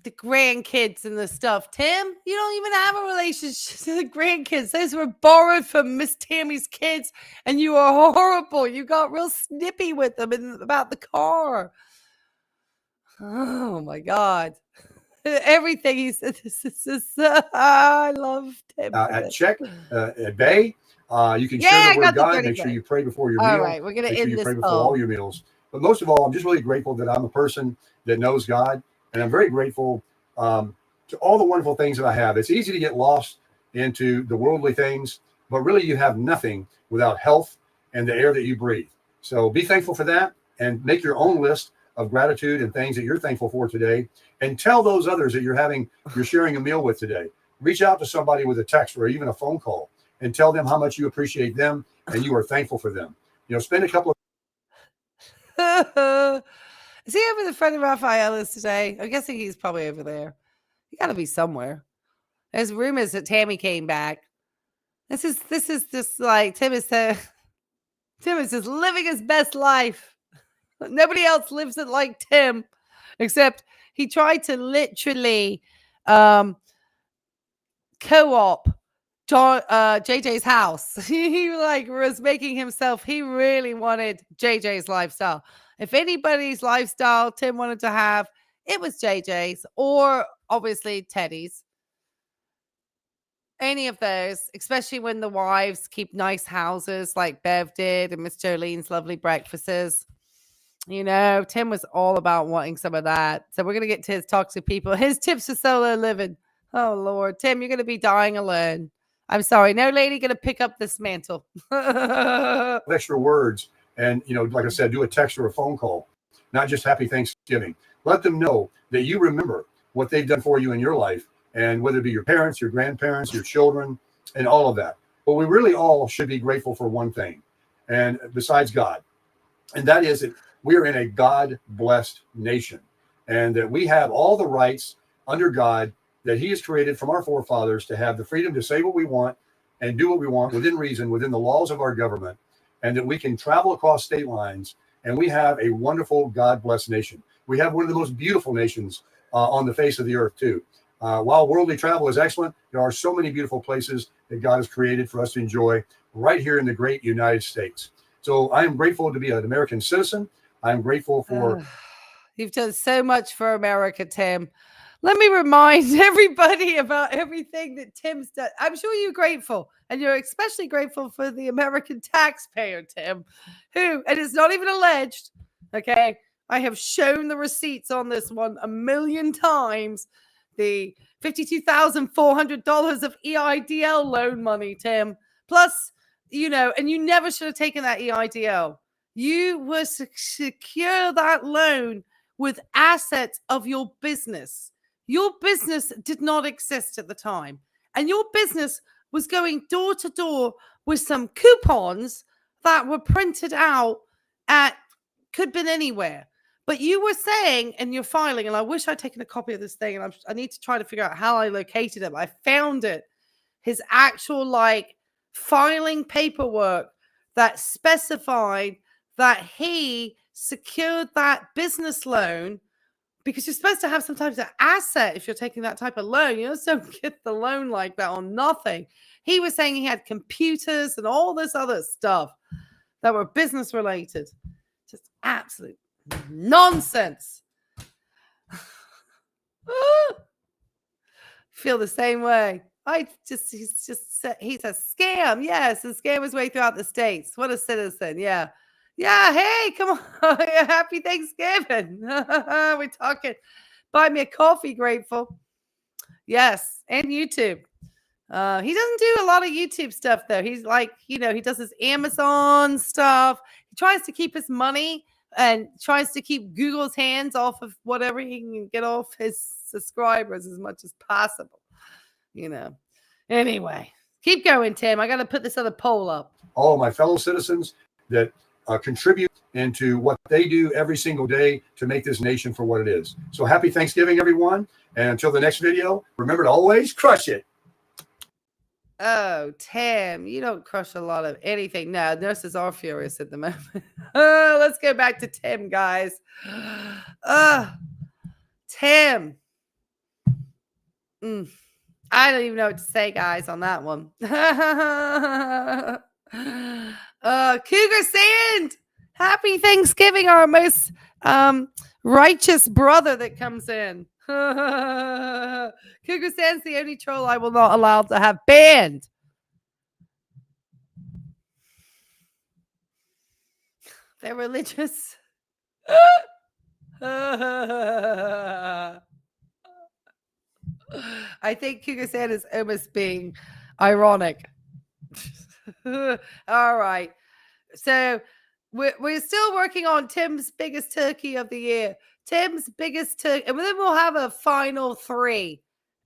The grandkids and the stuff. Tim, you don't even have a relationship to the grandkids. Those were borrowed from Miss Tammy's kids, and you are horrible. You got real snippy with them about the car. Oh my God. Everything he said. I love Tim. At check, at Bay, you can share the word of God. Make sure you pray before your meal. All right, we're going to end this. Pray before all your meals. But most of all, I'm just really grateful that I'm a person that knows God. And I'm very grateful to all the wonderful things that I have. It's easy to get lost into the worldly things, but really you have nothing without health and the air that you breathe. So be thankful for that and make your own list of gratitude and things that you're thankful for today. And tell those others that you're sharing a meal with today. Reach out to somebody with a text or even a phone call and tell them how much you appreciate them and you are thankful for them. Spend a couple of Is he over the front of Raphaela's today? I'm guessing he's probably over there. He got to be somewhere. There's rumors that Tammy came back. This is just like Tim is just living his best life. Nobody else lives it like Tim, except he tried to literally co-op JJ's house. He was making himself. He really wanted JJ's lifestyle. If anybody's lifestyle Tim wanted to have, it was JJ's or obviously Teddy's. Any of those, especially when the wives keep nice houses like Bev did and Miss Jolene's lovely breakfasts. Tim was all about wanting some of that. So we're going to get to his toxic people. His tips for solo living. Oh, Lord. Tim, you're going to be dying alone. I'm sorry. No lady going to pick up this mantle. extra words. And, like I said, do a text or a phone call, not just happy Thanksgiving. Let them know that you remember what they've done for you in your life, and whether it be your parents, your grandparents, your children, and all of that. But we really all should be grateful for one thing, and besides God, and that is that we are in a God-blessed nation, and that we have all the rights under God that he has created from our forefathers to have the freedom to say what we want and do what we want within reason, within the laws of our government, and that we can travel across state lines, and we have a wonderful God-blessed nation. We have one of the most beautiful nations on the face of the earth, too. While worldly travel is excellent, there are so many beautiful places that God has created for us to enjoy right here in the great United States. So I am grateful to be an American citizen. I'm grateful for You've done so much for America, Tim. Let me remind everybody about everything that Tim's done. I'm sure you're grateful, and you're especially grateful for the American taxpayer, Tim, who, and it's not even alleged, okay? I have shown the receipts on this one a million times. The $52,400 of EIDL loan money, Tim. Plus, and you never should have taken that EIDL. You were secure that loan with assets of your business. Your business did not exist at the time. And your business was going door to door with some coupons that were printed out could have been anywhere. But you were saying in your filing, and I wish I'd taken a copy of this thing, and I need to try to figure out how I located it. I found it. His actual filing paperwork that specified that he secured that business loan, because you're supposed to have some type of asset if you're taking that type of loan. You just don't get the loan like that on nothing. He was saying he had computers and all this other stuff that were business related. Just absolute nonsense. Feel the same way. He's a scam. Yes, a scam his way throughout the states. What a citizen. Yeah. Yeah, hey, come on. Happy Thanksgiving. We're talking. Buy me a coffee, grateful. Yes, and YouTube. He doesn't do a lot of YouTube stuff, though. He's he does his Amazon stuff. He tries to keep his money and tries to keep Google's hands off of whatever he can get off his subscribers as much as possible. Anyway, keep going, Tim. I got to put this other poll up. All of my fellow citizens that contribute into what they do every single day to make this nation for what it is. So happy Thanksgiving, everyone. And until the next video, remember to always crush it. Oh, Tim, you don't crush a lot of anything. No, nurses are furious at the moment. Let's go back to Tim, guys. Tim. I don't even know what to say, guys, on that one. Cougar Sand. Happy Thanksgiving, our most righteous brother that comes in. Cougar Sand's the only troll I will not allow to have banned. They're religious. I think Cougar Sand is almost being ironic. All right. So we're still working on Tim's biggest turkey of the year. Tim's biggest turkey. And then we'll have a final 3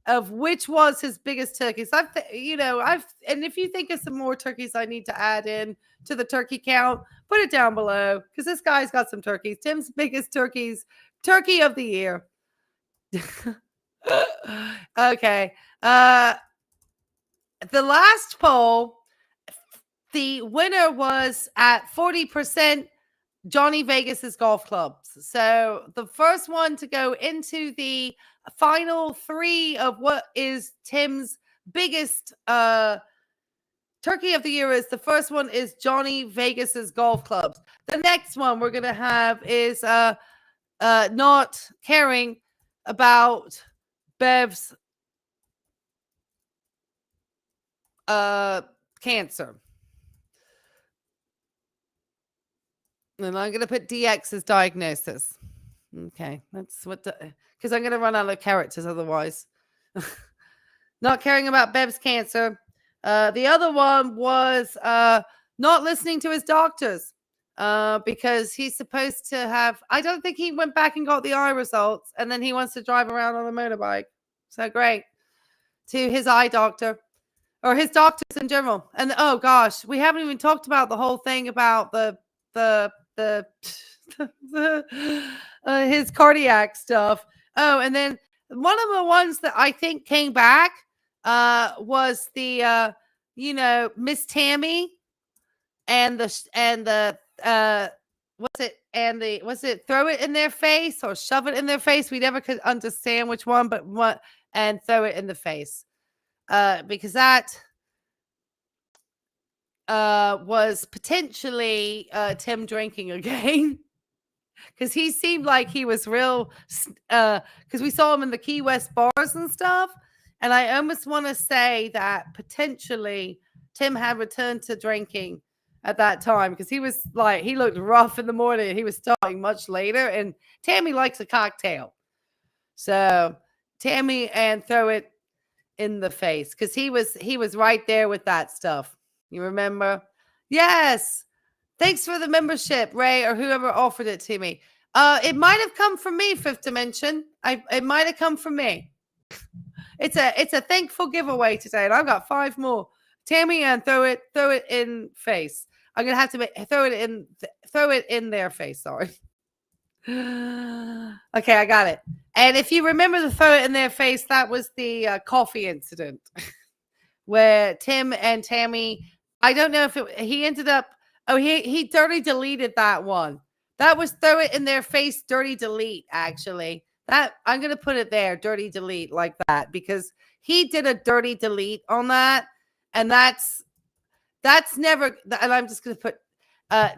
of which was his biggest turkey. So and if you think of some more turkeys I need to add in to the turkey count, put it down below, because this guy's got some turkeys. Tim's biggest turkey of the year. Okay. The last poll, the winner was at 40% Johnny Vegas's golf clubs. So the first one to go into the final 3 of what is Tim's biggest turkey of the year is, the first one is Johnny Vegas's golf clubs. The next one we're going to have is not caring about Bev's cancer. And I'm going to put DX's diagnosis. Okay, that's what, because I'm going to run out of characters otherwise. Not caring about Bev's cancer. The other one was not listening to his doctors because he's supposed to have, I don't think he went back and got the eye results, and then he wants to drive around on a motorbike. So great. To his eye doctor, or his doctors in general. And oh gosh, we haven't even talked about the whole thing about his cardiac stuff. Oh, and then one of the ones that I think came back was the Miss Tammy and the was it throw it in their face or shove it in their face? We never could understand which one, but what, and throw it in the face. Because that was potentially Tim drinking again. because he seemed like he was real, because we saw him in the Key West bars and stuff. And I almost want to say that potentially Tim had returned to drinking at that time, because he was like, he looked rough in the morning. He was starting much later, and Tammy likes a cocktail. So Tammy, and throw it in the face, because he was right there with that stuff. You remember? Yes. Thanks for the membership, Ray, or whoever offered it to me. It might have come from me, Fifth Dimension. It might have come from me. It's a thankful giveaway today, and I've got 5 more. Tammy, and throw it in face. I'm gonna have to throw it in their face. Sorry. Okay, I got it. And if you remember the throw it in their face, that was the coffee incident where Tim and Tammy. I don't know if he ended up. Oh, he dirty deleted that one. That was throw it in their face, dirty delete. Actually, that I'm gonna put it there, dirty delete, like that, because he did a dirty delete on that, and that's never. And I'm just gonna put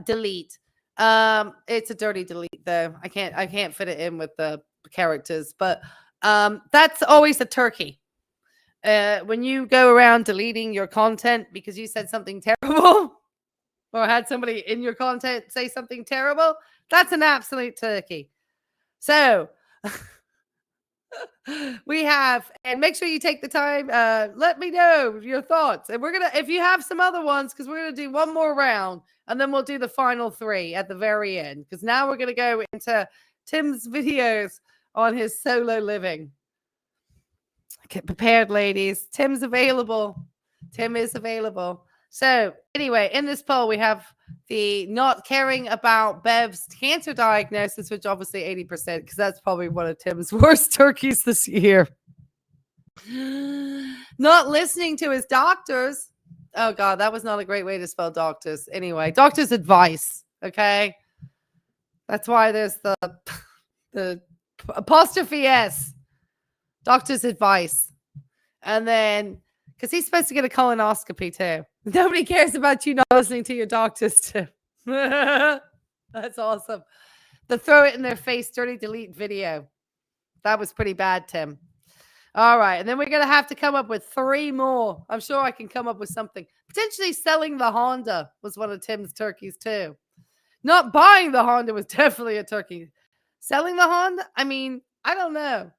delete. It's a dirty delete though. I can't fit it in with the characters, but that's always a turkey. When you go around deleting your content because you said something terrible or had somebody in your content say something terrible, that's an absolute turkey. So we have, and make sure you take the time. Let me know your thoughts, and we're gonna, if you have some other ones, because we're gonna do one more round, and then we'll do the final 3 at the very end. Because now we're gonna go into Tim's videos on his solo living. Get prepared, ladies. Tim's available. Tim is available. So anyway, in this poll, we have the not caring about Bev's cancer diagnosis, which obviously 80%, because that's probably one of Tim's worst turkeys this year. Not listening to his doctors. Oh, God, that was not a great way to spell doctors. Anyway, doctor's advice, okay? That's why there's the apostrophe S. Doctor's advice. And then, because he's supposed to get a colonoscopy too. Nobody cares about you not listening to your doctors too. That's awesome. The throw it in their face, dirty delete video. That was pretty bad, Tim. All right. And then we're going to have to come up with 3 more. I'm sure I can come up with something. Potentially selling the Honda was one of Tim's turkeys too. Not buying the Honda was definitely a turkey. Selling the Honda? I mean, I don't know.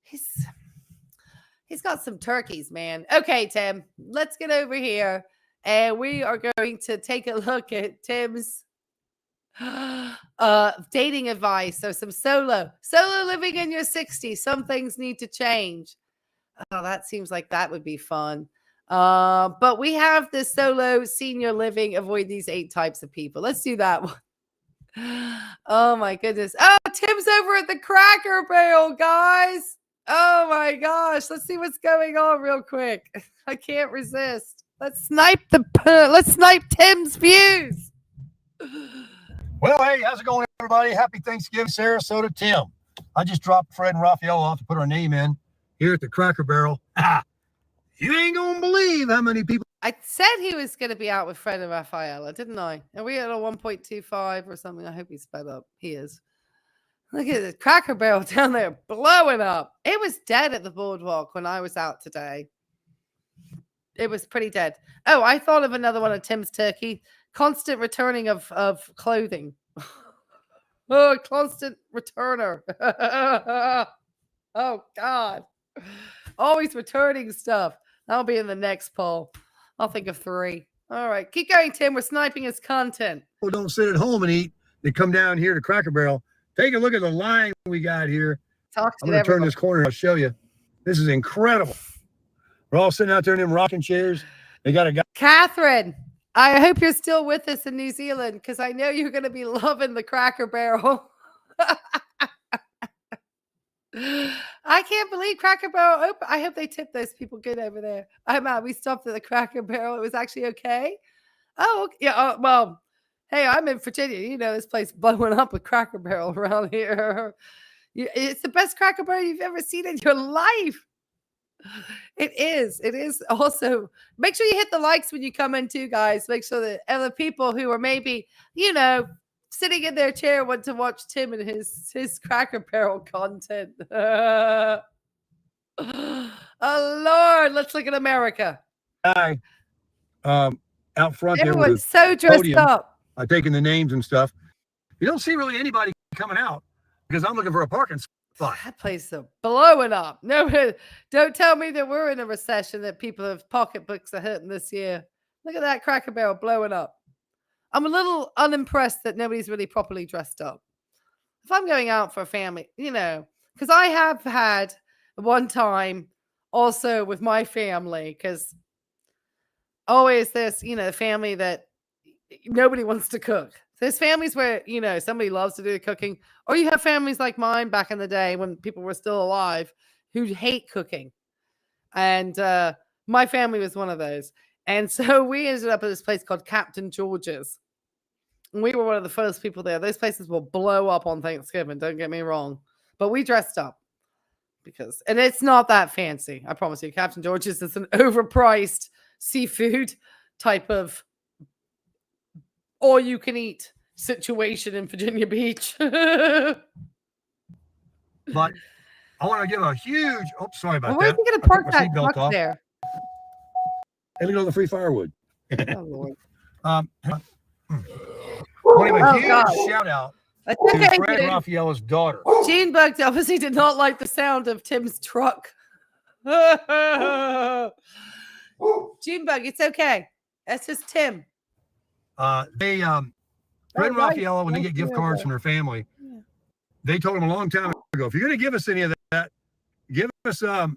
He's got some turkeys, man. Okay, Tim, let's get over here, and we are going to take a look at Tim's dating advice. So some solo living in your 60s. Some things need to change. Oh, that seems like that would be fun. But we have this solo senior living. Avoid these 8 types of people. Let's do that one. Oh my goodness. Oh, Tim's over at the Cracker Barrel, guys. Oh my gosh. Let's see what's going on real quick. I can't resist. Let's snipe Tim's views. Well, hey, how's it going, everybody? Happy Thanksgiving, Sarasota. Tim. I just dropped Fred and Raphael off to put our name in here at the Cracker Barrel. You ain't gonna believe how many people. I said he was going to be out with Fred and Rafaela, didn't I? Are we at a 1.25 or something? I hope he's sped up. He is. Look at the Cracker Barrel down there blowing up. It was dead at the boardwalk when I was out today. It was pretty dead. Oh, I thought of another one of Tim's turkey. Constant returning of clothing. Oh, constant returner. Oh, God. Always returning stuff. That'll be in the next poll. I'll think of 3. All right. Keep going, Tim. We're sniping his content. People don't sit at home and eat. They come down here to Cracker Barrel. Take a look at the line we got here. I'm going to turn this corner. I'll show you. This is incredible. We're all sitting out there in them rocking chairs. They got a guy. Catherine, I hope you're still with us in New Zealand, because I know you're going to be loving the Cracker Barrel. I can't believe Cracker Barrel open. I hope they tip those people good over there. I'm out. We stopped at the Cracker Barrel. It was actually okay. Oh, yeah. Well, hey, I'm in Virginia. You know, this place blowing up with Cracker Barrel around here. It's the best Cracker Barrel you've ever seen in your life. It is. It is. Also, make sure you hit the likes when you come in too, guys. Make sure that other people who are maybe, sitting in their chair want to watch Tim and his Cracker Barrel content. Oh, Lord. Let's look at America. Guy out front there. Everyone's so dressed up. Taking the names and stuff. You don't see really anybody coming out because I'm looking for a parking spot. That place is blowing up. No, don't tell me that we're in a recession, that people have pocketbooks are hurting this year. Look at that Cracker Barrel blowing up. I'm a little unimpressed that nobody's really properly dressed up. If I'm going out for a family, because I have had one time also with my family, because always this, family that nobody wants to cook. There's families where, somebody loves to do the cooking, or you have families like mine back in the day when people were still alive who hate cooking. And my family was one of those. And so we ended up at this place called Captain George's. And we were one of the first people there. Those places will blow up on Thanksgiving, don't get me wrong. But we dressed up and it's not that fancy. I promise you, Captain George's is an overpriced seafood type of all-you-can-eat situation in Virginia Beach. But I want to give a huge... Oh, sorry about that. Where are you going to park that truck there? Hey, look at all the free firewood. Oh, Lord. I want to give a huge shout-out to Fred Raffaella's daughter. Gene Bugs obviously did not like the sound of Tim's truck. Gene Bug, it's okay. That's just Tim. Fred and Raffaella, when they get gift cards from their family, they told him a long time ago, if you're going to give us any of that, give us that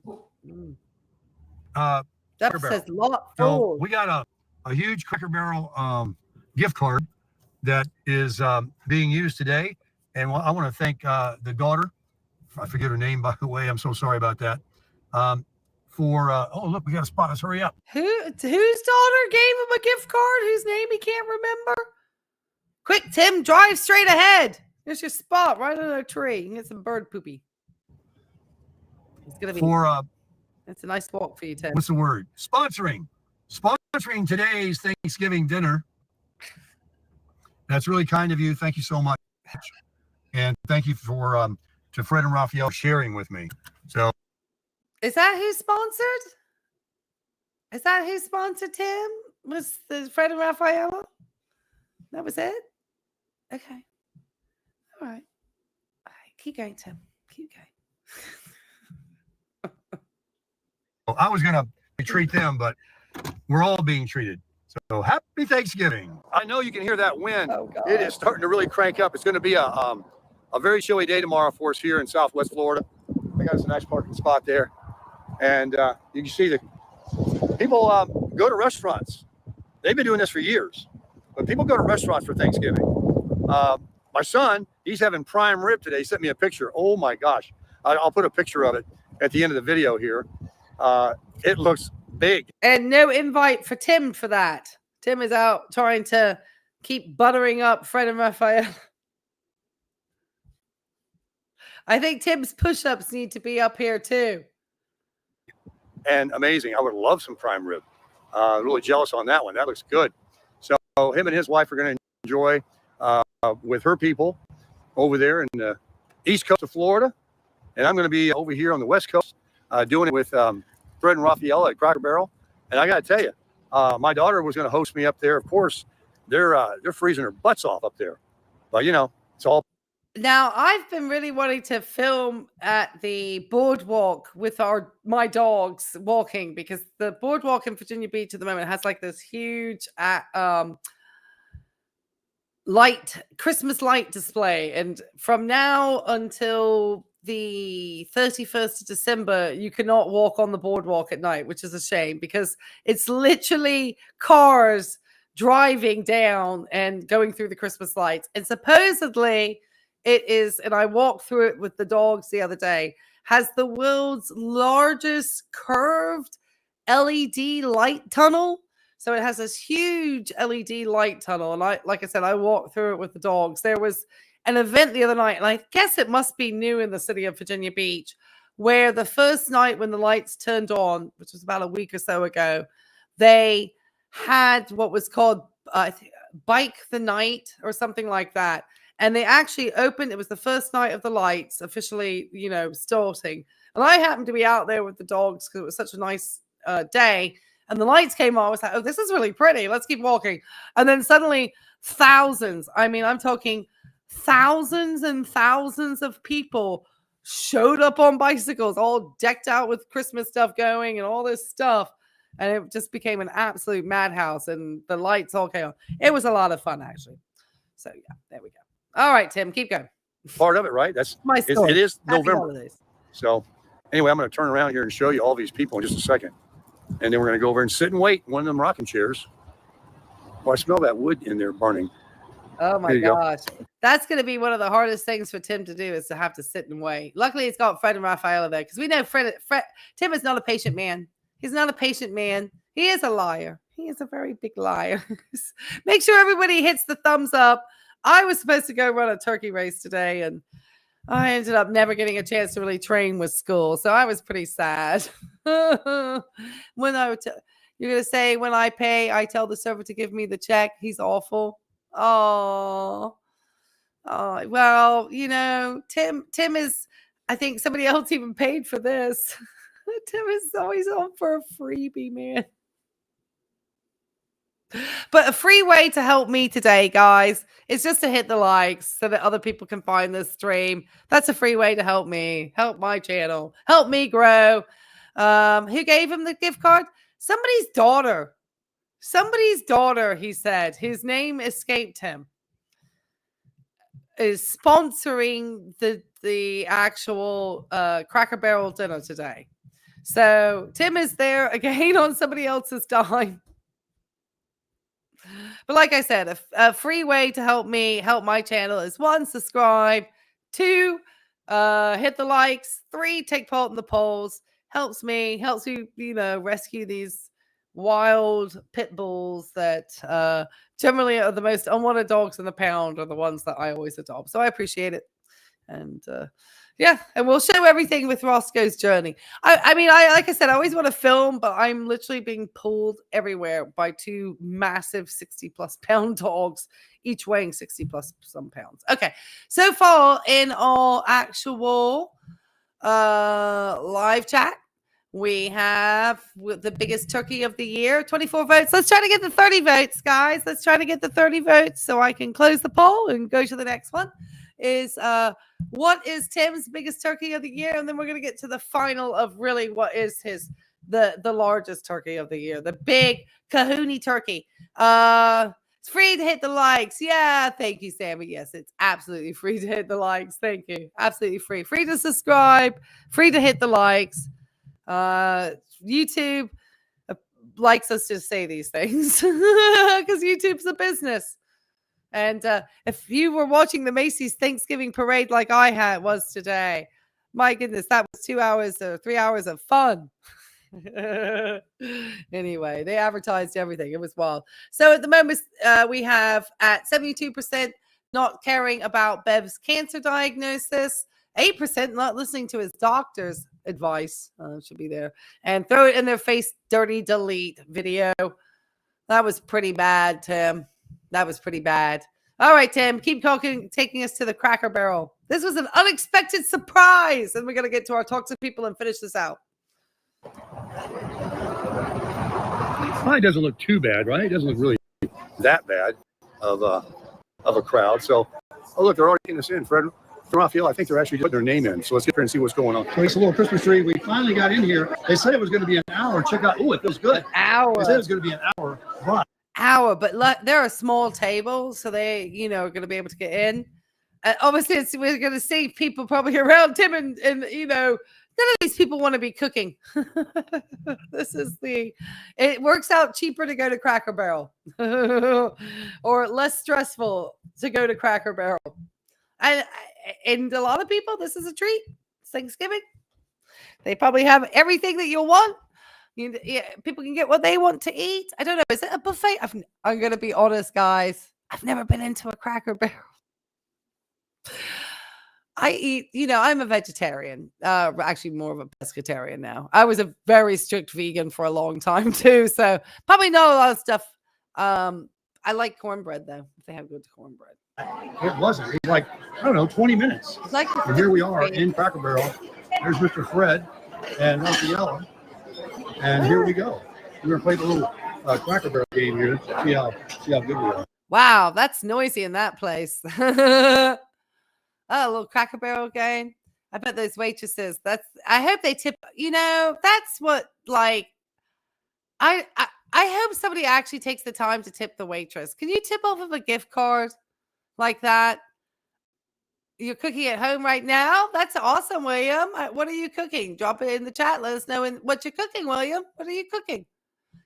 says lot. So we got a huge Cracker Barrel gift card that is being used today, and I want to thank the daughter. I forget her name, by the way. I'm so sorry about that. For oh, look, we got a spot. Let's hurry up. Whose daughter gave him a gift card whose name he can't remember? Quick, Tim, drive straight ahead. There's your spot right under a tree. You can get some bird poopy. It's gonna be it's a nice walk for you, Tim. What's the word? Sponsoring today's Thanksgiving dinner. That's really kind of you. Thank you so much, and thank you for to Fred and Raphael sharing with me. So, is that who sponsored? Is that who sponsored Tim? Was the Fred and Raphael? That was it? Okay. All right. Keep going, Tim. Keep going. I was going to treat them, but we're all being treated. So happy Thanksgiving. I know you can hear that wind. Oh, God. It is starting to really crank up. It's going to be a very chilly day tomorrow for us here in Southwest Florida. I got us a nice parking spot there. And you can see the people go to restaurants. They've been doing this for years. But people go to restaurants for Thanksgiving. My son, he's having prime rib today. He sent me a picture. Oh, my gosh. I'll put a picture of it at the end of the video here. It looks big. And no invite for Tim for that. Tim is out trying to keep buttering up Fred and Raphael. I think Tim's push-ups need to be up here too. And amazing. I would love some prime rib. Really jealous on that one. That looks good. So him and his wife are going to enjoy with her people over there in the east coast of Florida. And I'm going to be over here on the west coast doing it with Fred and Raphael at Cracker Barrel. And I got to tell you, my daughter was going to host me up there. Of course, they're freezing their butts off up there. But, you know, it's all. Now, I've been really wanting to film at the boardwalk with my dogs walking, because the boardwalk in Virginia Beach at the moment has like this huge Christmas light display. And from now until the 31st of December, you cannot walk on the boardwalk at night, which is a shame, because it's literally cars driving down and going through the Christmas lights. And supposedly it is, and I walked through it with the dogs the other day, has the world's largest curved LED light tunnel. So it has this huge LED light tunnel. And like I said, I walked through it with the dogs. There was an event the other night, and I guess it must be new in the city of Virginia Beach, where the first night when the lights turned on, which was about a week or so ago, they had what was called Bike the Night or something like that. And they actually opened, it was the first night of the lights officially, starting. And I happened to be out there with the dogs because it was such a nice day. And the lights came on. I was like, oh, this is really pretty. Let's keep walking. And then suddenly thousands, I'm talking thousands and thousands of people showed up on bicycles, all decked out with Christmas stuff going and all this stuff. And it just became an absolute madhouse. And the lights all came on. It was a lot of fun, actually. So, yeah, there we go. All right, Tim, keep going. Part of it, right? That's my story. It is Happy November. Holidays. So anyway, I'm going to turn around here and show you all these people in just a second. And then we're going to go over and sit and wait in one of them rocking chairs. Oh, I smell that wood in there burning. Oh, my gosh. That's going to be one of the hardest things for Tim to do is to have to sit and wait. Luckily, he's got Fred and Rafaela there because we know Tim is not a patient man. He's not a patient man. He is a liar. He is a very big liar. Make sure everybody hits the thumbs up. I was supposed to go run a turkey race today, and I ended up never getting a chance to really train with school. So I was pretty sad. You're going to say, when I pay, I tell the server to give me the check. He's awful. Oh, well, Tim is, I think somebody else even paid for this. Tim is always on for a freebie, man. But a free way to help me today, guys, is just to hit the likes so that other people can find this stream. That's a free way to help me, help my channel, help me grow. Who gave him the gift card? Somebody's daughter. Somebody's daughter, he said. His name escaped him. Is sponsoring the actual Cracker Barrel dinner today. So Tim is there again on somebody else's dime. But like I said, a free way to help me help my channel is 1, subscribe, 2, hit the likes, 3, take part in the polls. Helps you, rescue these wild pit bulls that generally are the most unwanted dogs in the pound are the ones that I always adopt. So I appreciate it. And and we'll show everything with Roscoe's journey. I like I said, I always want to film, but I'm literally being pulled everywhere by 2 massive 60+ pound dogs, each weighing 60+ some pounds. Okay, so far in our actual live chat, we have the biggest turkey of the year, 24 votes. Let's try to get the 30 votes, guys. Let's try to get the 30 votes so I can close the poll and go to the next one. Is what is Tim's biggest turkey of the year? And then we're going to get to the final of really what is the largest turkey of the year, the big kahuna turkey. It's free to hit the likes. Yeah, thank you, Sammy. Yes, it's absolutely free to hit the likes. Thank you. Absolutely free. Free to subscribe, free to hit the likes. YouTube likes us to say these things because YouTube's a business. And if you were watching the Macy's Thanksgiving parade like I was today, my goodness, that was 2 hours or 3 hours of fun. Anyway, they advertised everything. It was wild. So at the moment, we have at 72% not caring about Bev's cancer diagnosis, 8% not listening to his doctor's advice. Should be there. And throw it in their face, dirty delete video. That was pretty bad, Tim. That was pretty bad. All right, Tim, keep talking, taking us to the Cracker Barrel. This was an unexpected surprise. And we're going to get to our talk to people and finish this out. It doesn't look too bad, right? It doesn't look really that bad of a crowd. So, look, they're already getting us in, Fred. Raphael, I think they're actually putting their name in. So let's get here and see what's going on. So it's a little Christmas tree. We finally got in here. They said it was going to be an hour. Check out. Oh, it feels good. An hour. They said it was going to be an hour. But there are small tables, so they, are going to be able to get in. Obviously, we're going to see people probably around Tim, and none of these people want to be cooking. It works out cheaper to go to Cracker Barrel, or less stressful to go to Cracker Barrel. And a lot of people, this is a treat. It's Thanksgiving. They probably have everything that you'll want. People can get what they want to eat. I don't know. Is it a buffet? I'm going to be honest, guys. I've never been into a Cracker Barrel. I eat, I'm a vegetarian. Actually, more of a pescatarian now. I was a very strict vegan for a long time too. So probably not a lot of stuff. I like cornbread though. If they have good cornbread. It wasn't. It was like, I don't know, 20 minutes. Like and here we are in Cracker Barrel. There's Mr. Fred and Raphael. And here we go. We're going to play the little Cracker Barrel game here. See how good we are. Wow, that's noisy in that place. Oh, a little Cracker Barrel game. I bet those waitresses, I hope they tip, that's what, like, I hope somebody actually takes the time to tip the waitress. Can you tip off of a gift card like that? You're cooking at home right now? That's awesome, William. What are you cooking? Drop it in the chat. Let us know what you're cooking, William. What are you cooking?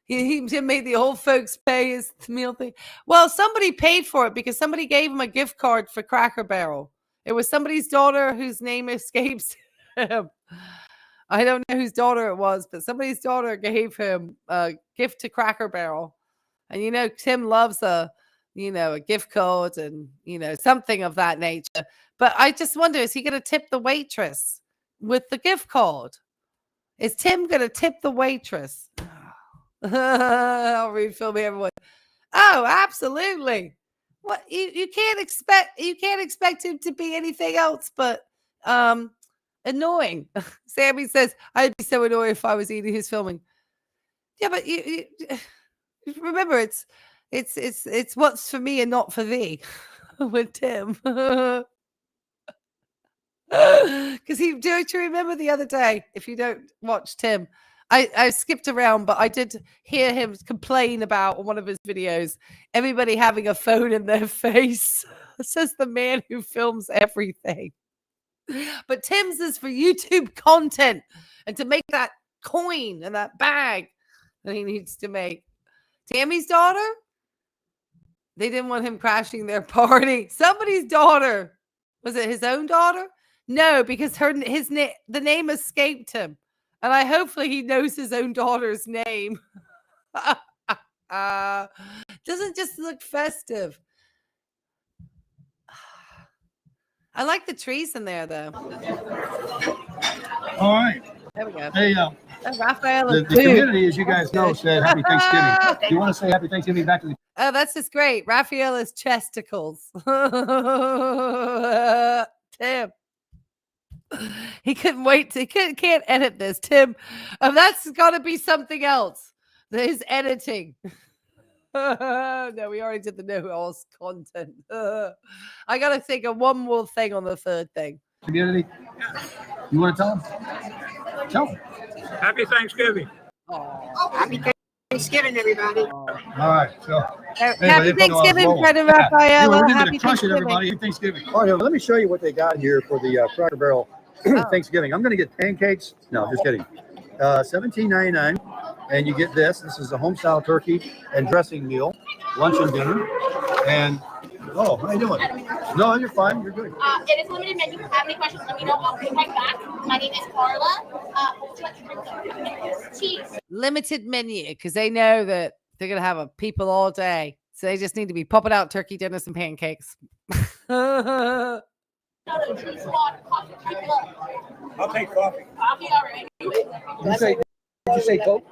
He made the old folks pay his meal thing. Well, somebody paid for it because somebody gave him a gift card for Cracker Barrel. It was somebody's daughter whose name escapes him. I don't know whose daughter it was, but somebody's daughter gave him a gift to Cracker Barrel. And, Tim loves a gift card and, something of that nature. But I just wonder, is he going to tip the waitress with the gift card? Is Tim going to tip the waitress? I'll refill me, everyone. Oh, absolutely. What you can't expect him to be anything else but annoying. Sammy says, I'd be so annoyed if I was eating his filming. Yeah, but you remember it's what's for me and not for thee with Tim. Because don't you remember the other day, if you don't watch Tim, I skipped around, but I did hear him complain about on one of his videos, everybody having a phone in their face. Says the man who films everything. But Tim's is for YouTube content and to make that coin and that bag that he needs to make. Tammy's daughter? They didn't want him crashing their party. Somebody's daughter. Was it his own daughter? No, because the name escaped him. And hopefully he knows his own daughter's name. Doesn't just look festive. I like the trees in there, though. All right. There we go. Hey, Raphael, the community, as you guys know, said Happy Thanksgiving. Do you want to say Happy Thanksgiving back to the? Oh, that's just great. Raphael is chesticles. Tim. He couldn't wait. He can't edit this, Tim. That's got to be something else. His editing. No, we already did the no-else content. I got to think of one more thing on the third thing. Community, you want to tell them? Tell them. Happy Thanksgiving. Oh, happy Thanksgiving, everybody. All right. So, happy Thanksgiving, Fred and Raphael. We're Happy crush it, Thanksgiving. everybody. Happy Thanksgiving. All right, let me show you what they got here for the Cracker Barrel Thanksgiving. I'm going to get pancakes. No, just kidding. $17.99, and you get this. This is a home-style turkey and dressing meal, lunch and dinner. And how are you doing? No, you're fine. You're good. It is limited menu. If you have any questions, let me know. I'll be right back. My name is Carla. What would you like to drink? Cheese. Limited menu, because they know that they're going to have people all day. So they just need to be popping out turkey dinners and pancakes. Cheese, water, coffee, I'll take coffee. coffee, all right. Did you say Coke?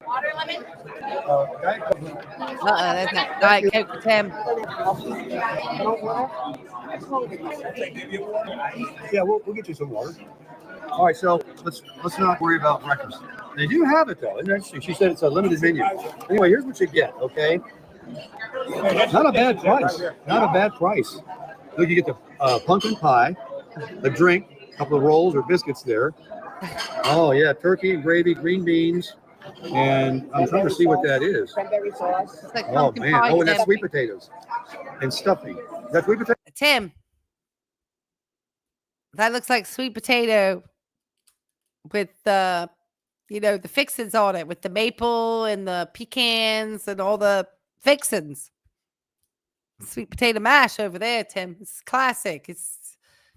Water, lemon. Diet Coke. That's not Diet Coke for Tim. Yeah, we'll get you some water. All right, so let's not worry about breakfast. They do have it though. Isn't that interesting? She said it's a limited menu. Anyway, here's what you get. Okay, not a bad price. Not a bad price. Look, you get the pumpkin pie, a drink, a couple of rolls or biscuits there. Oh yeah, turkey and gravy, green beans, and I'm trying to see what that is. It's like Oh pumpkin man! pie, Oh, and that's Tim. sweet potatoes and stuffing. Is that sweet potato? Tim, that looks like sweet potato with the, the fixins on it, with the maple and the pecans and all the fixins. Sweet potato mash over there, Tim. It's classic.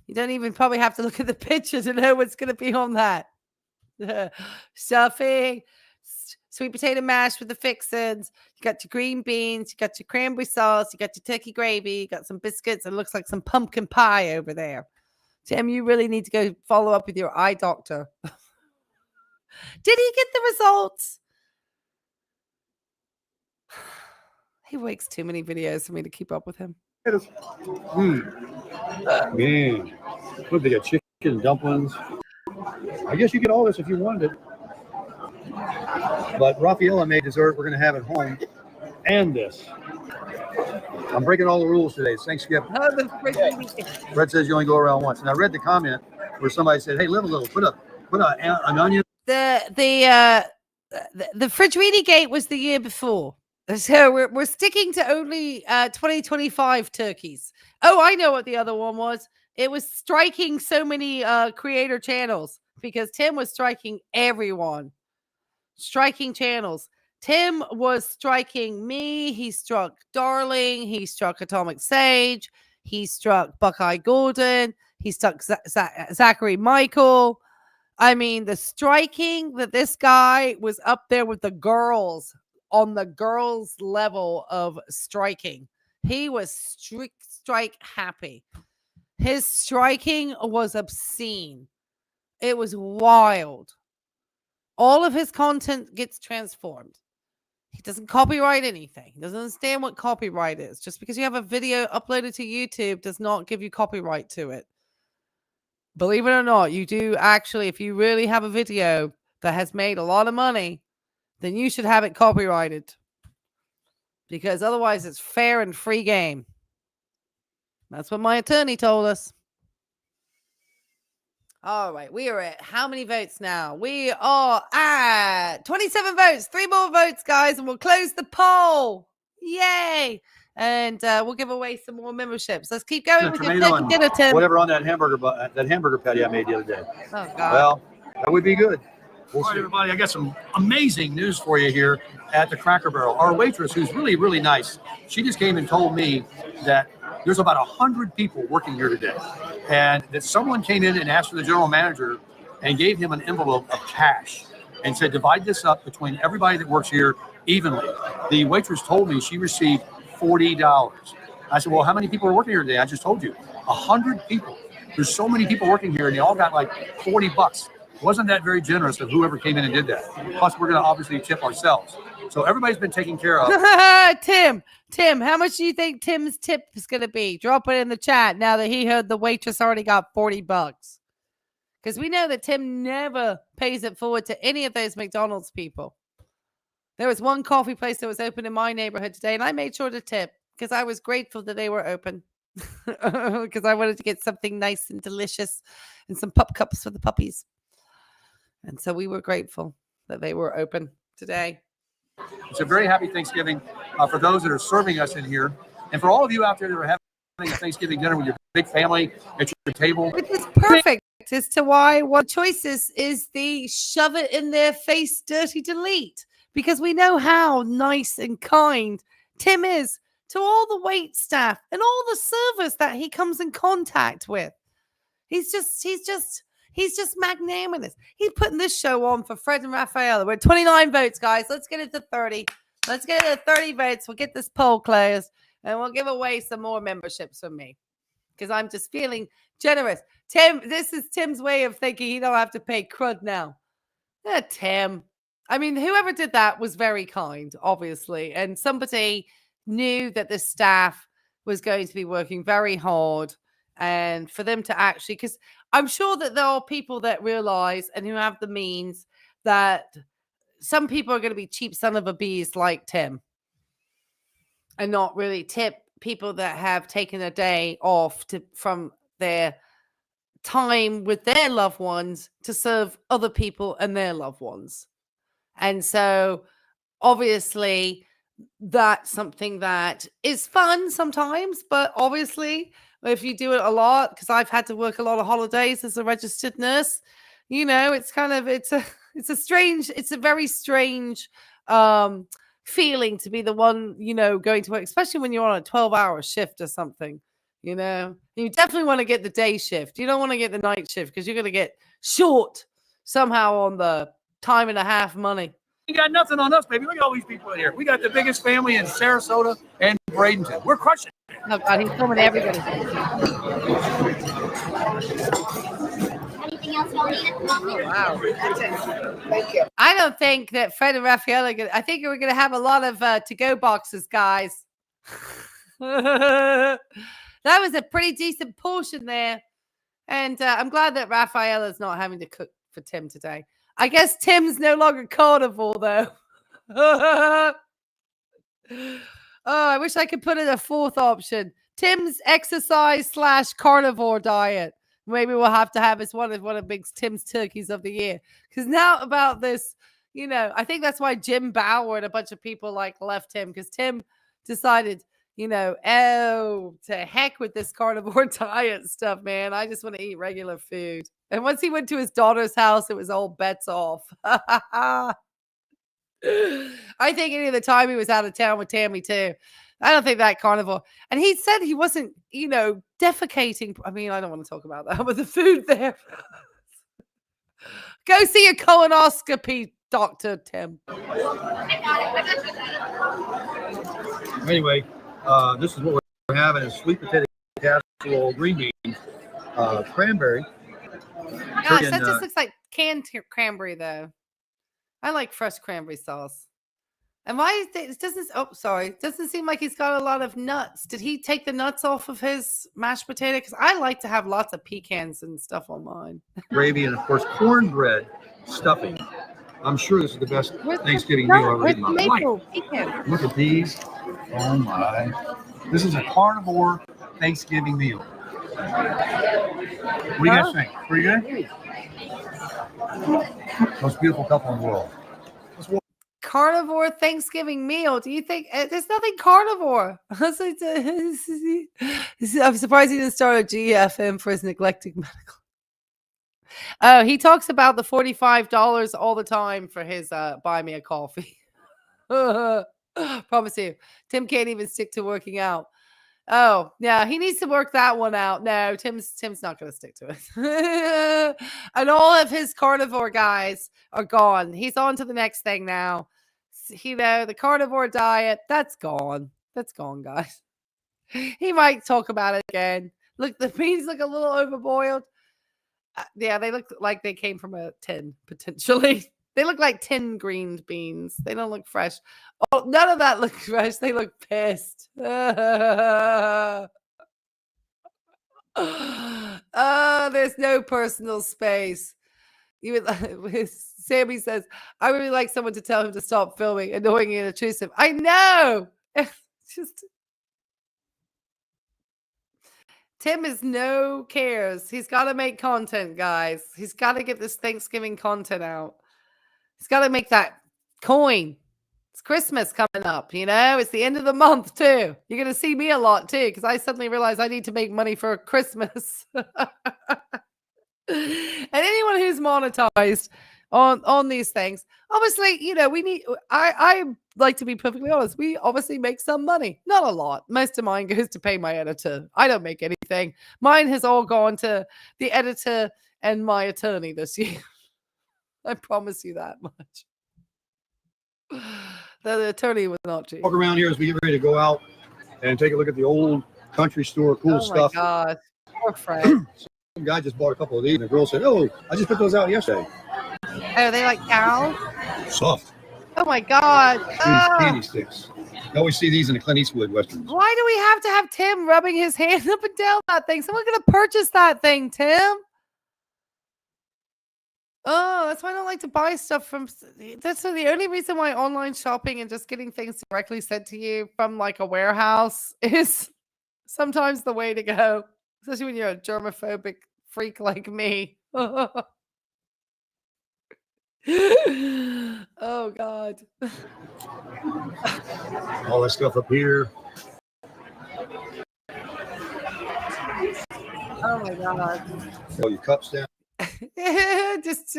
You don't even probably have to look at the picture to know what's going to be on that. Stuffing, sweet potato mash with the fixins. You got your green beans. You got your cranberry sauce. You got your turkey gravy. You got some biscuits. It looks like some pumpkin pie over there. Tim, you really need to go follow up with your eye doctor. Did he get the results? He makes too many videos for me to keep up with him. Man, what they got? Chicken dumplings. I guess you get all this if you wanted it. But Rafaela made dessert. We're going to have it home. And this. I'm breaking all the rules today. It's Thanksgiving. Fred says you only go around once. And I read the comment where somebody said, "Hey, live a little. Put an onion." The Fridgerini Gate was the year before. So we're sticking to only 2025 turkeys. Oh, I know what the other one was. It was striking so many creator channels because Tim was striking everyone. Striking channels. Tim was striking me. He struck Darling. He struck Atomic Sage. He struck Buckeye Gordon. He struck Zachary Michael. I mean, the striking that this guy was up there with the girls on the girls' level of striking. He was strike happy. His striking was obscene. It was wild. All of his content gets transformed. He doesn't copyright anything. He doesn't understand what copyright is. Just because you have a video uploaded to YouTube does not give you copyright to it. Believe it or not, you do actually, if you really have a video that has made a lot of money, then you should have it copyrighted. Because otherwise it's fair and free game. That's what my attorney told us. All right, we are at how many votes now? We are at 27 votes. 3 more votes, guys, and we'll close the poll. Yay! And we'll give away some more memberships. Let's keep going with your steak dinner, Tim. Whatever on that hamburger patty I made the other day. Oh, God. Well, that would be good. All right, everybody, I got some amazing news for you here at the Cracker Barrel. Our waitress, who's really, really nice, she just came and told me that there's about 100 people working here today, and that someone came in and asked for the general manager and gave him an envelope of cash and said, divide this up between everybody that works here evenly. The waitress told me she received $40. I said, well, how many people are working here today? I just told you, 100 people. There's so many people working here, and they all got like $40. Wasn't that very generous of whoever came in and did that? Plus, we're going to obviously tip ourselves. So everybody's been taken care of. Tim, how much do you think Tim's tip is going to be? Drop it in the chat now that he heard the waitress already got $40. Because we know that Tim never pays it forward to any of those McDonald's people. There was one coffee place that was open in my neighborhood today, and I made sure to tip because I was grateful that they were open. Because I wanted to get something nice and delicious and some pup cups for the puppies. And so we were grateful that they were open today. It's a very happy Thanksgiving for those that are serving us in here. And for all of you out there that are having a Thanksgiving dinner with your big family at your table. It is perfect as to why one choice is the shove it in their face, dirty delete. Because we know how nice and kind Tim is to all the wait staff and all the servers that he comes in contact with. He's just magnanimous. He's putting this show on for Fred and Rafaela. We're at 29 votes, guys. Let's get it to 30. Let's get it to 30 votes. We'll get this poll closed, and we'll give away some more memberships from me because I'm just feeling generous. Tim, this is Tim's way of thinking he don't have to pay crud now. Tim. I mean, whoever did that was very kind, obviously, and somebody knew that the staff was going to be working very hard. And for them to actually, because I'm sure that there are people that realize and who have the means that some people are going to be cheap son of a bees like Tim and not really tip people that have taken a day off from their time with their loved ones to serve other people and their loved ones. And so obviously that's something that is fun sometimes, but obviously if you do it a lot, because I've had to work a lot of holidays as a registered nurse, you know, it's kind of, it's a very strange feeling to be the one, you know, going to work, especially when you're on a 12-hour shift or something, you know. You definitely want to get the day shift. You don't want to get the night shift because you're going to get short somehow on the time and a half money. You got nothing on us, baby. Look at all these people in here. We got the biggest family in Sarasota and Bradenton. We're crushing it. Oh, God, he's filming everybody. Anything else y'all need? Wow. That's it. Thank you. I I don't think that Fred and Raphael are going to, I think we're going to have a lot of to-go boxes, guys. That was a pretty decent portion there. And I'm glad that Raphael is not having to cook for Tim today. I guess Tim's no longer carnivore, though. Oh, I wish I could put in a fourth option. Tim's exercise / carnivore diet. Maybe we'll have to have as one of Big Tim's turkeys of the year. Because now about this, I think that's why Jim Bauer and a bunch of people left him, because Tim decided, to heck with this carnivore diet stuff, man. I just want to eat regular food. And once he went to his daughter's house, it was all bets off. I think any of the time he was out of town with Tammy too. I don't think that carnivore. And he said he wasn't, defecating. I mean, I don't want to talk about that, but the food there. Go see a colonoscopy, Dr. Tim. Anyway, this is what we're having: is sweet potato casserole, green beans, cranberry. Gosh, that just looks like canned cranberry, though. I like fresh cranberry sauce. And why it doesn't seem like he's got a lot of nuts. Did he take the nuts off of his mashed potato? Because I like to have lots of pecans and stuff on mine. Gravy and, of course, cornbread stuffing. I'm sure this is the best Thanksgiving meal I've eaten in my life. Look at these. Oh, my. This is a carnivore Thanksgiving meal. What do you guys think? Pretty good? Most beautiful couple in the world. Carnivore Thanksgiving meal. Do you think there's nothing carnivore? I'm surprised he didn't start a GFM for his neglected medical. Oh, he talks about the $45 all the time for his buy me a coffee. Promise you, Tim can't even stick to working out. Oh, yeah, he needs to work that one out. No, Tim's not going to stick to it. And all of his carnivore guys are gone. He's on to the next thing now. The carnivore diet, that's gone. That's gone, guys. He might talk about it again. Look, the beans look a little overboiled. Yeah, they look like they came from a tin, potentially. They look like tin green beans. They don't look fresh. Oh, none of that looks fresh. They look pissed. There's no personal space. Sammy says, I really like someone to tell him to stop filming, annoying and intrusive. I know. Just Tim is no cares. He's got to make content, guys. He's got to get this Thanksgiving content out. He's got to make that coin. It's Christmas coming up, It's the end of the month, too. You're going to see me a lot, too, because I suddenly realized I need to make money for Christmas. And anyone who's monetized on these things, obviously, we need, I like to be perfectly honest. We obviously make some money, not a lot. Most of mine goes to pay my editor. I don't make anything. Mine has all gone to the editor and my attorney this year. I promise you that much. The attorney was not cheap. Walk around here as we get ready to go out and take a look at the old country store, cool stuff. Oh my gosh, poor Fred. Some guy just bought a couple of these, and the girl said, "Oh, I just put those out yesterday." Oh, they like cow? Soft. Oh my God. Candy sticks. You always see these in the Clint Eastwood westerns. Why do we have to have Tim rubbing his hand up and down that thing? Someone's going to purchase that thing, Tim. Oh, that's why I don't like to buy stuff from. That's the only reason why online shopping and just getting things directly sent to you from like a warehouse is sometimes the way to go, especially when you're a germophobic freak like me. Oh God. All that stuff up here. Oh my God. All your cups down. just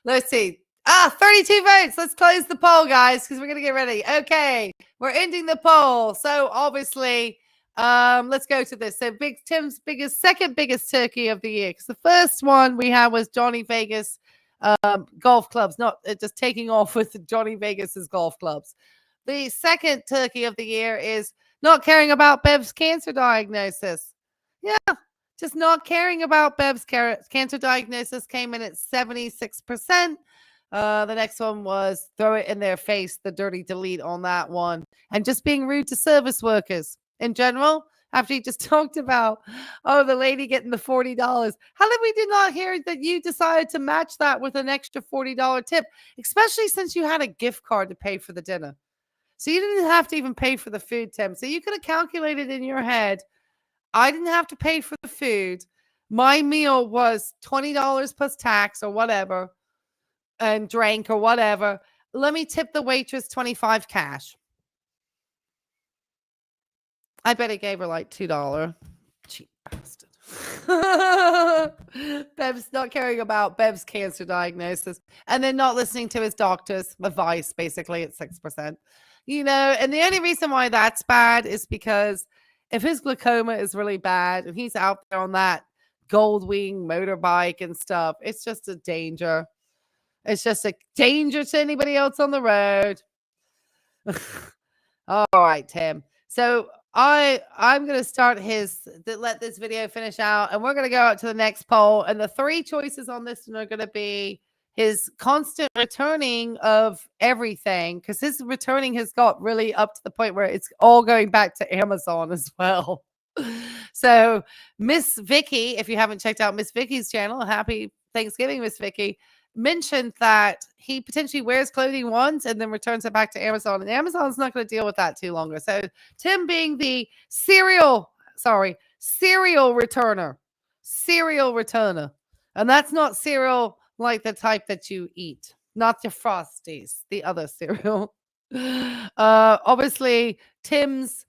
let's see. 32 votes. Let's close the poll, guys, because we're gonna get ready. Okay, we're ending the poll. So obviously, let's go to this. So Tim's second biggest turkey of the year, because the first one we had was Johnny Vegas golf clubs, not just taking off with Johnny Vegas's golf clubs. The second turkey of the year is not caring about Bev's cancer diagnosis. Yeah. Just not caring about Bev's cancer diagnosis came in at 76%. The next one was throw it in their face, the dirty delete on that one. And just being rude to service workers in general. After he just talked about, oh, the lady getting the $40. How did we not hear that you decided to match that with an extra $40 tip, especially since you had a gift card to pay for the dinner? So you didn't have to even pay for the food, Tim. So you could have calculated in your head, I didn't have to pay for the food. My meal was $20 plus tax or whatever, and drink or whatever. Let me tip the waitress 25 cash. I bet he gave her like $2. Cheap bastard. Bev's not caring about Bev's cancer diagnosis and then not listening to his doctor's advice, basically at 6%. You know, and the only reason why that's bad is because if his glaucoma is really bad and he's out there on that gold wing motorbike and stuff, it's just a danger. It's just a danger to anybody else on the road. All right, Tim. So I'm going to start let this video finish out, and we're going to go out to the next poll. And the 3 choices on this one are going to be his constant returning of everything, because his returning has got really up to the point where it's all going back to Amazon as well. So Miss Vicky, if you haven't checked out Miss Vicky's channel, happy Thanksgiving, Miss Vicky, mentioned that he potentially wears clothing once and then returns it back to Amazon, and Amazon's not going to deal with that too longer. So Tim being the serial returner, and that's not cereal like the type that you eat, not the Frosties, the other cereal. Obviously Tim's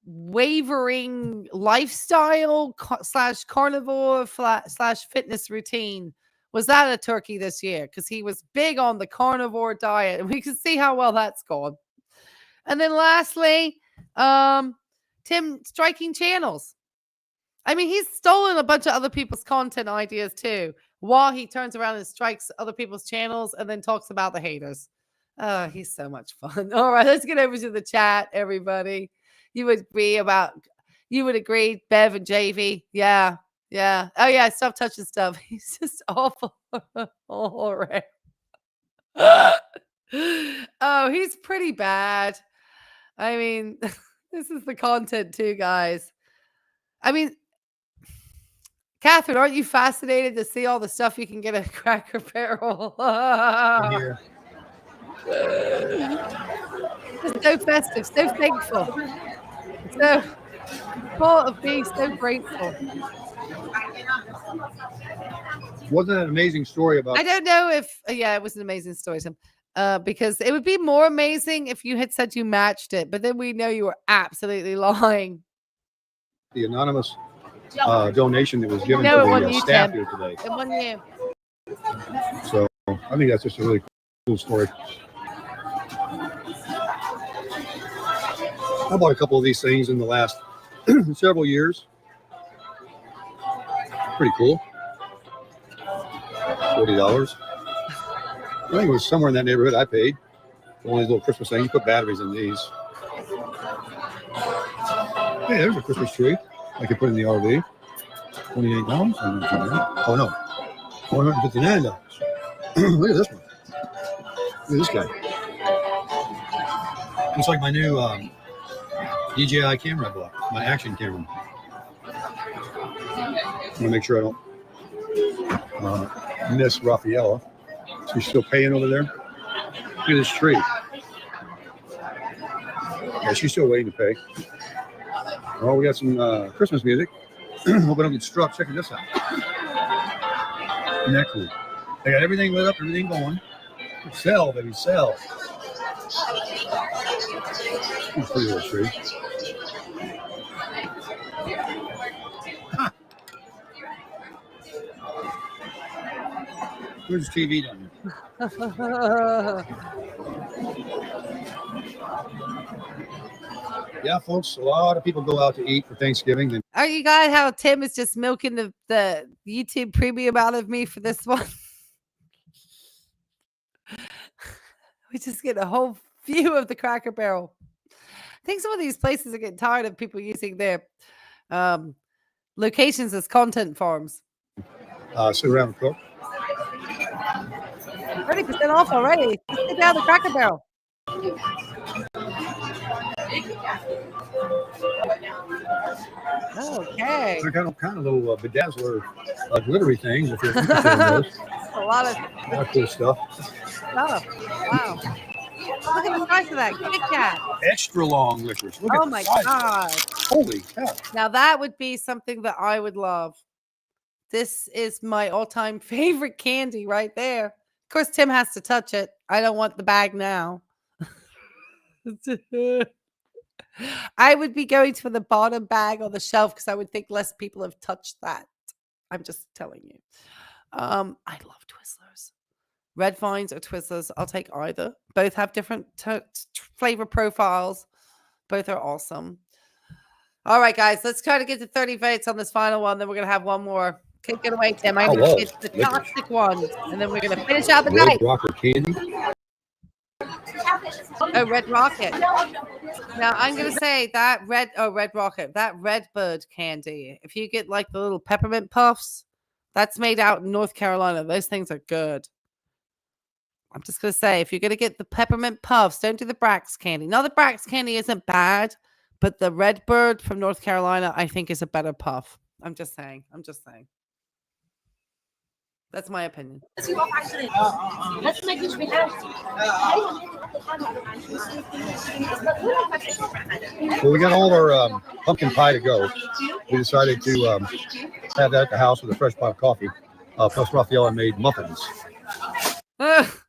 wavering lifestyle / carnivore / fitness routine was that a turkey this year, because he was big on the carnivore diet, and we can see how well that's gone. And then lastly, Tim striking channels. I mean, he's stolen a bunch of other people's content ideas too, while he turns around and strikes other people's channels and then talks about the haters. Oh, he's so much fun. All right, let's get over to the chat, everybody. You would agree, Bev and JV. Yeah. Yeah. Oh, yeah. Stop touching stuff. He's just awful. All right. Oh, he's pretty bad. I mean, this is the content too, guys. I mean, Catherine, aren't you fascinated to see all the stuff you can get at Cracker Barrel? Just so festive, so thankful, so full of being so grateful. Wasn't that an amazing story about? I don't know if, yeah, it was an amazing story, Tim. Because it would be more amazing if you had said you matched it, but then we know you were absolutely lying. The anonymous donation that was given to the staff here today. It won you. So I think that's just a really cool story. I bought a couple of these things in the last several years. Pretty cool. $40. I think it was somewhere in that neighborhood I paid. One of these little Christmas things. You put batteries in these. Hey, there's a Christmas tree I could put in the RV. $28. Oh no, $159. Look at this one. Look at this guy. Looks like my new DJI camera I bought. My action camera. I want to make sure I don't miss Rafaela. So she's still paying over there. Look at this tree. Yeah, she's still waiting to pay. Oh, we got some Christmas music. Hope I don't get struck. Check this out. Isn't that cool? They got everything lit up, everything going. Sell, baby, sell. Pretty little tree. Where's the TV down here? Yeah, folks, a lot of people go out to eat for Thanksgiving. Are you guys how Tim is just milking the YouTube premium out of me for this one? We just get a whole view of the Cracker Barrel. I think some of these places are getting tired of people using their locations as content farms. Sit around and cook. 30% off already. Let's get down the Cracker Barrel. Okay. They're kind of little bedazzler, glittery things. If you're interested in those, a lot of cool stuff. Wow. Look at the size of that Kit Kat. Extra long licorice. Look Oh at my the size. God. Holy cow. Now that would be something that I would love. This is my all-time favorite candy right there. Of course, Tim has to touch it. I don't want the bag now. I would be going for the bottom bag on the shelf because I would think less people have touched that. I'm just telling you. I love Twizzlers. Red Vines or Twizzlers. I'll take either. Both have different flavor profiles. Both are awesome. All right, guys. Let's try to get to 30 votes on this final one. Then we're going to have one more. Kick it away, Tim. I need to get the toxic ones. And then we're going to finish out the night. Red Rocker candy. Oh, Red Rocket. Now I'm gonna say that Red Rocket, that Redbird candy. If you get like the little peppermint puffs, that's made out in North Carolina. Those things are good. I'm just gonna say, if you're gonna get the peppermint puffs, don't do the Brax candy. Now the Brax candy isn't bad, but the Redbird from North Carolina, I think, is a better puff. I'm just saying. That's my opinion. Let's make this Well, we got all our pumpkin pie to go. We decided to have that at the house with a fresh pot of coffee. Plus, Rafaela made muffins. Of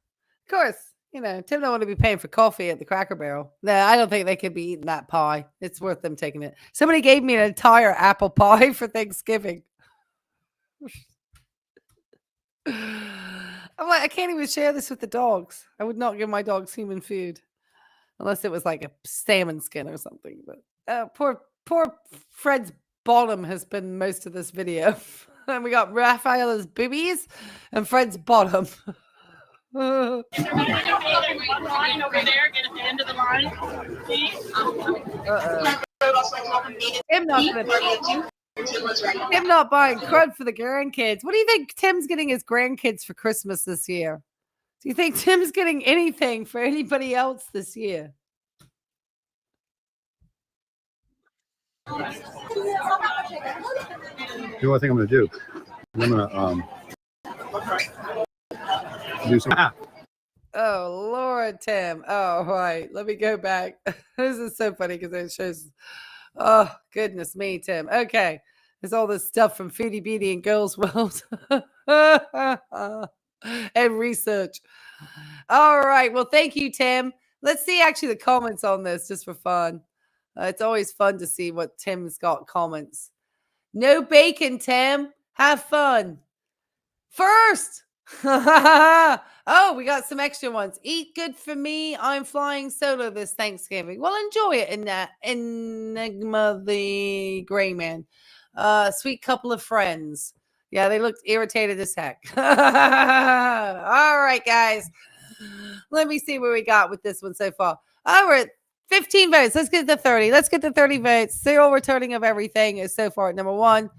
course, Tim don't want to be paying for coffee at the Cracker Barrel. No, I don't think they could be eating that pie. It's worth them taking it. Somebody gave me an entire apple pie for Thanksgiving. I'm like, I can't even share this with the dogs. I would not give my dogs human food unless it was like a salmon skin or something. But poor Fred's bottom has been most of this video. And we got Rafaela's boobies and Fred's bottom. over there, get at the end of the line. Tim not buying crud for the grandkids. What do you think Tim's getting his grandkids for Christmas this year? Do you think Tim's getting anything for anybody else this year? You know what I think I'm going to do? I'm going to do some. Oh, Lord, Tim. Oh, right. Let me go back. This is so funny because it shows. Oh, goodness me, Tim. Okay. There's all this stuff from Foodie Beauty and Girls World and research. All right. Well, thank you, Tim. Let's see actually the comments on this just for fun. It's always fun to see what Tim's got comments. No bacon, Tim. Have fun. First. Oh, we got some extra ones. Eat good for me. I'm flying solo this Thanksgiving. Well, enjoy it in that Enigma the Gray Man. Sweet couple of friends. Yeah, they looked irritated as heck. All right, guys. Let me see where we got with this one so far. Oh, we're at 15 votes. Let's get to 30. Let's get to 30 votes. Serial returning of everything is so far at number 1.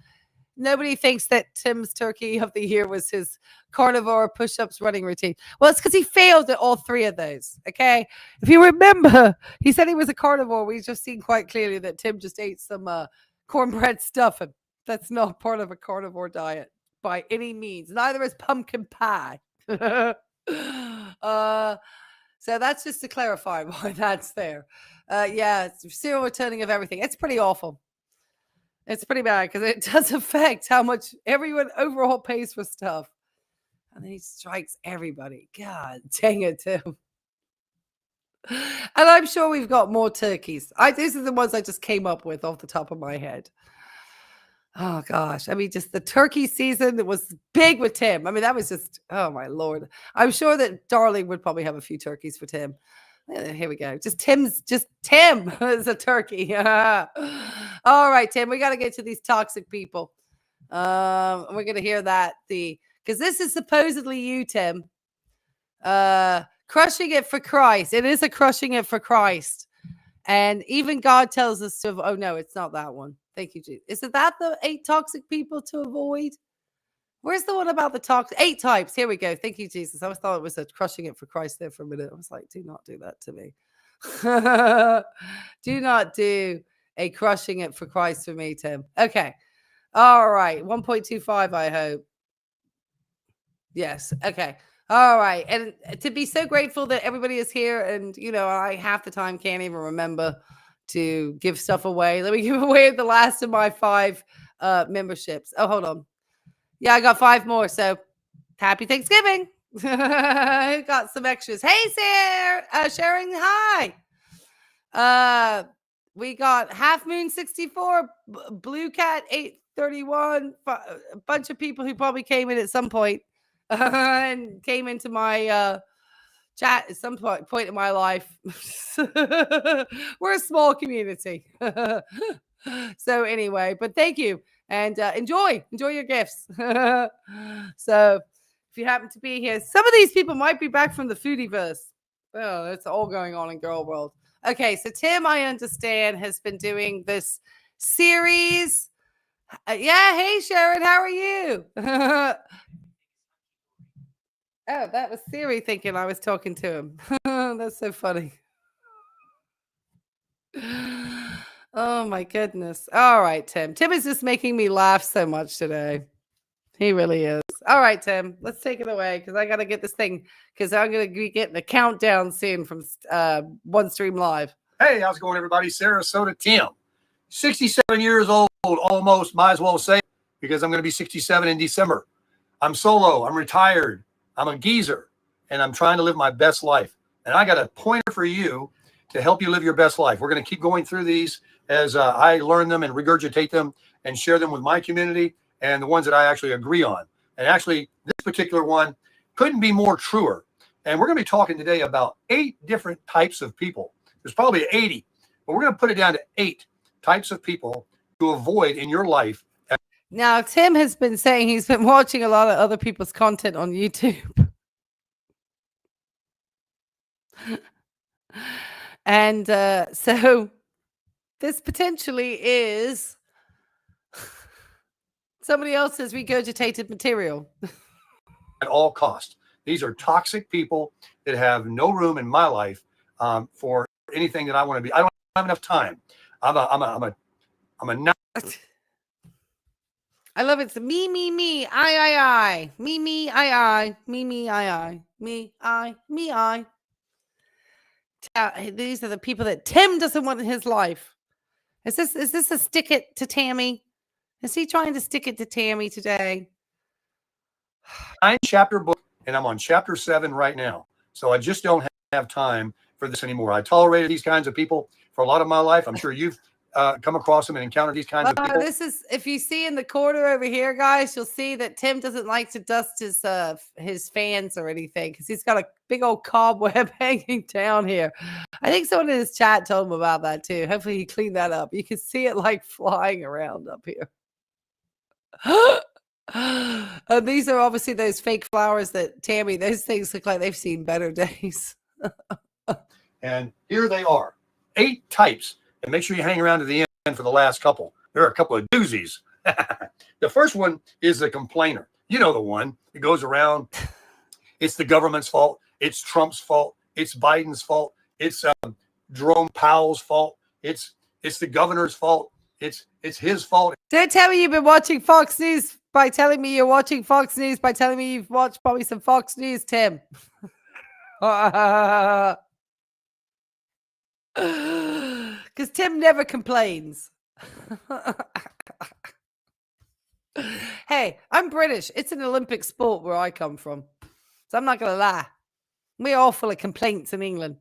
Nobody thinks that Tim's turkey of the year was his carnivore push-ups running routine. Well, it's because he failed at all 3 of those. Okay. If you remember, he said he was a carnivore. We've just seen quite clearly that Tim just ate some cornbread stuff. And that's not part of a carnivore diet by any means. Neither is pumpkin pie. So that's just to clarify why that's there. Yeah, it's serial returning of everything. It's pretty awful. It's pretty bad because it does affect how much everyone overall pays for stuff. And then he strikes everybody. God dang it, Tim. And I'm sure we've got more turkeys. These are the ones I just came up with off the top of my head. Oh, gosh. I mean, just the turkey season was big with Tim. I mean, that was just, oh, my Lord. I'm sure that Darling would probably have a few turkeys for Tim. Here we go. Tim is a turkey. All right, Tim, we got to get to these toxic people. We're going to hear that because this is supposedly you, Tim. Crushing it for Christ. It is a crushing it for Christ. And even God tells us to, oh no, it's not that one. Thank you, Jesus. Is it that the 8 toxic people to avoid? Where's the one about the toxic? 8 types. Here we go. Thank you, Jesus. I always thought it was a crushing it for Christ there for a minute. I was like, do not do that to me. Do not do a crushing it for Christ for me, Tim. Okay. All right. 1.25, I hope. Yes. Okay. All right. And to be so grateful that everybody is here. And, you know, I half the time can't even remember to give stuff away. Let me give away the last of my 5 memberships. Oh, hold on. Yeah, I got 5 more. So happy Thanksgiving. Got some extras. Hey, Sarah, Sharon, hi. We got Half Moon 64, Blue Cat 831, a bunch of people who probably came in at some point and came into my chat at some point in my life. We're a small community. So anyway, but thank you and enjoy your gifts. So if you happen to be here, some of these people might be back from the foodieverse. Oh, it's all going on in girl world. Okay, so Tim, I understand, has been doing this series. Yeah, hey Sharon, how are you? Oh, that was Siri thinking I was talking to him. That's so funny. Oh my goodness. All right, Tim. Tim is just making me laugh so much today. He really is. All right, Tim, let's take it away because I got to get this thing because I'm going to be getting a countdown soon from One Stream Live. Hey, how's it going, everybody? Sarasota Tim, 67 years old, almost, might as well say, because I'm going to be 67 in December. I'm solo. I'm retired. I'm a geezer, and I'm trying to live my best life. And I got a pointer for you to help you live your best life. We're going to keep going through these as I learn them and regurgitate them and share them with my community and the ones that I actually agree on. And actually, this particular one couldn't be more truer. And we're going to be talking today about 8 different types of people. There's probably 80, but we're going to put it down to 8 types of people to avoid in your life. Now, Tim has been saying he's been watching a lot of other people's content on YouTube. And so this potentially is somebody else's regurgitated material. At all costs. These are toxic people that have no room in my life for anything that I want to be. I don't have enough time. I'm a I love it. It's me, I. Me, I. Me, I. Me, I. These are the people that Tim doesn't want in his life. Is this a stick it to Tammy? Is he trying to stick it to Tammy today? 9-chapter book, and I'm on chapter 7 right now. So I just don't have time for this anymore. I tolerated these kinds of people for a lot of my life. I'm sure you've come across them and encountered these kinds of people. This is, if you see in the corner over here, guys, you'll see that Tim doesn't like to dust his fans or anything because he's got a big old cobweb hanging down here. I think someone in his chat told him about that too. Hopefully he cleaned that up. You can see it like flying around up here. These are obviously those fake flowers that Tammy, those things look like they've seen better days. And here they are, 8 types. And make sure you hang around to the end for the last couple. There are a couple of doozies. The first one is the complainer. You know the one that goes around. It's the government's fault. It's Trump's fault. It's Biden's fault. It's Jerome Powell's fault. It's the governor's fault. It's his fault. Don't tell me you've been watching Fox News by telling me you're watching Fox News by telling me you've watched probably some Fox News, Tim. Because Tim never complains. Hey, I'm British. It's an Olympic sport where I come from. So I'm not going to lie. We're all full of complaints in England.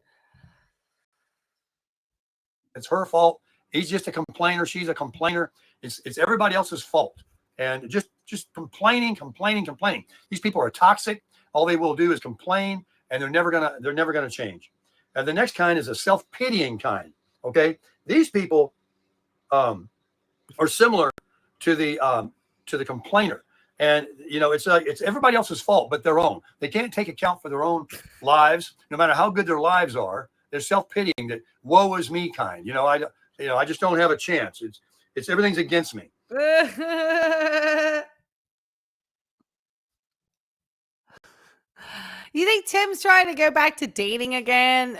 It's her fault. He's just a complainer. She's a complainer. It's everybody else's fault. And just complaining. These people are toxic. All they will do is complain, and they're never gonna change. And the next kind is a self-pitying kind. Okay, these people are similar to the complainer, and you know it's everybody else's fault but their own. They can't take account for their own lives, no matter how good their lives are. They're self-pitying, that woe is me kind. I just don't have a chance. It's everything's against me. You think Tim's trying to go back to dating again?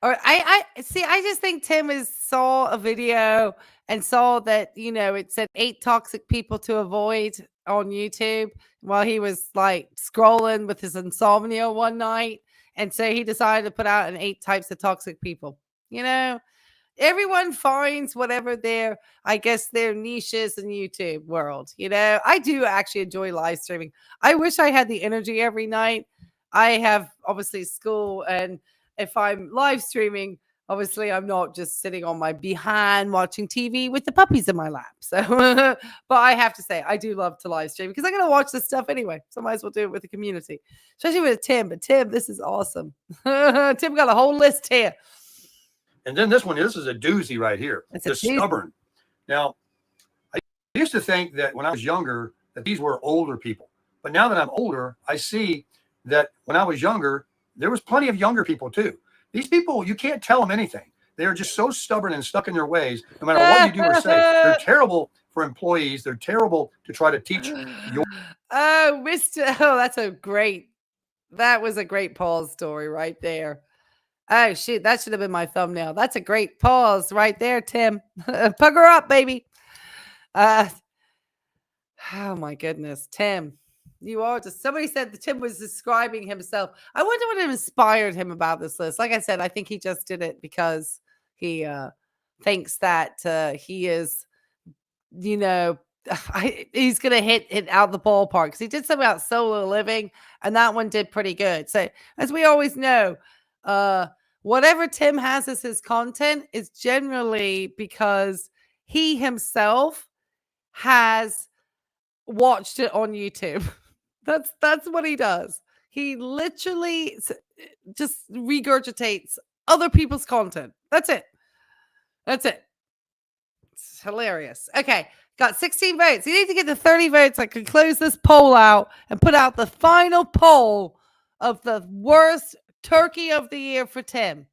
Or I see, I just think Tim saw a video and saw that, it said 8 toxic people to avoid on YouTube while he was like scrolling with his insomnia one night. And so he decided to put out an 8 types of toxic people. Everyone finds whatever their niches in YouTube world. I do actually enjoy live streaming. I wish I had the energy every night. I have obviously school, and if I'm live streaming, obviously I'm not just sitting on my behind watching TV with the puppies in my lap. So, but I have to say, I do love to live stream because I'm going to watch this stuff anyway. So I might as well do it with the community, especially with Tim. But Tim, this is awesome. Tim got a whole list here. And then this is a doozy right here. It's stubborn. Now, I used to think that when I was younger, that these were older people. But now that I'm older, I see that when I was younger, there was plenty of younger people too. These people, you can't tell them anything. They're just so stubborn and stuck in their ways, no matter what you do or say. They're terrible for employees. They're terrible to try to teach your. Oh, that was a great Paul's story right there. Oh, shoot. That should have been my thumbnail. That's a great pause right there, Tim. Pug her up, baby. Oh, my goodness. Tim, you are just... Somebody said that Tim was describing himself. I wonder what inspired him about this list. Like I said, I think he just did it because he thinks that he is, he's going to hit it out the ballpark. Because he did something about solo living, and that one did pretty good. So, as we always know, whatever Tim has as his content is generally because he himself has watched it on YouTube. That's what he does. He literally just regurgitates other people's content. That's it. It's hilarious. Okay, got 16 votes. You need to get to 30 votes. I can close this poll out and put out the final poll of the worst turkey of the year for Tim.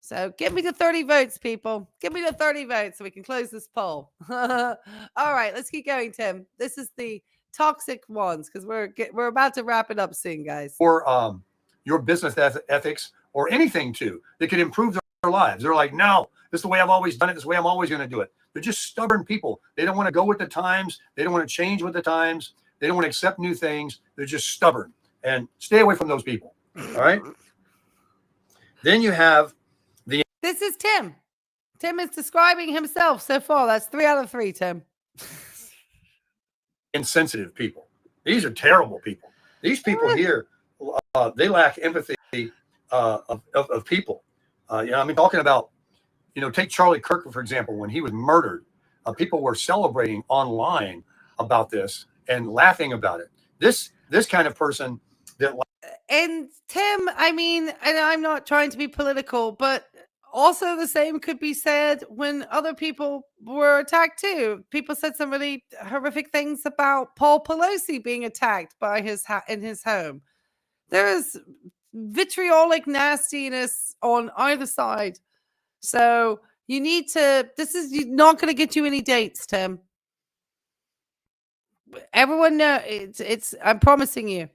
So get me to 30 votes, people. Give me to 30 votes so we can close this poll. All right, let's keep going, Tim. This is the toxic ones because we're about to wrap it up soon, guys. Or your business ethics or anything too that could improve their lives. They're like, no, this is the way I've always done it. This is the way I'm always going to do it. They're just stubborn people. They don't want to go with the times. They don't want to change with the times. They don't want to accept new things. They're just stubborn. And stay away from those people. All right. Then you have this is Tim. Tim is describing himself so far. That's 3 out of 3, Tim. Insensitive people. These are terrible people. These people here, they lack empathy of people. Talking about, take Charlie Kirk, for example, when he was murdered, people were celebrating online about this and laughing about it. This kind of person that. And Tim, and I'm not trying to be political, but also the same could be said when other people were attacked too. People said some really horrific things about Paul Pelosi being attacked by in his home. There is vitriolic nastiness on either side. So you need to, this is not going to get you any dates, Tim. Everyone know it's I'm promising you.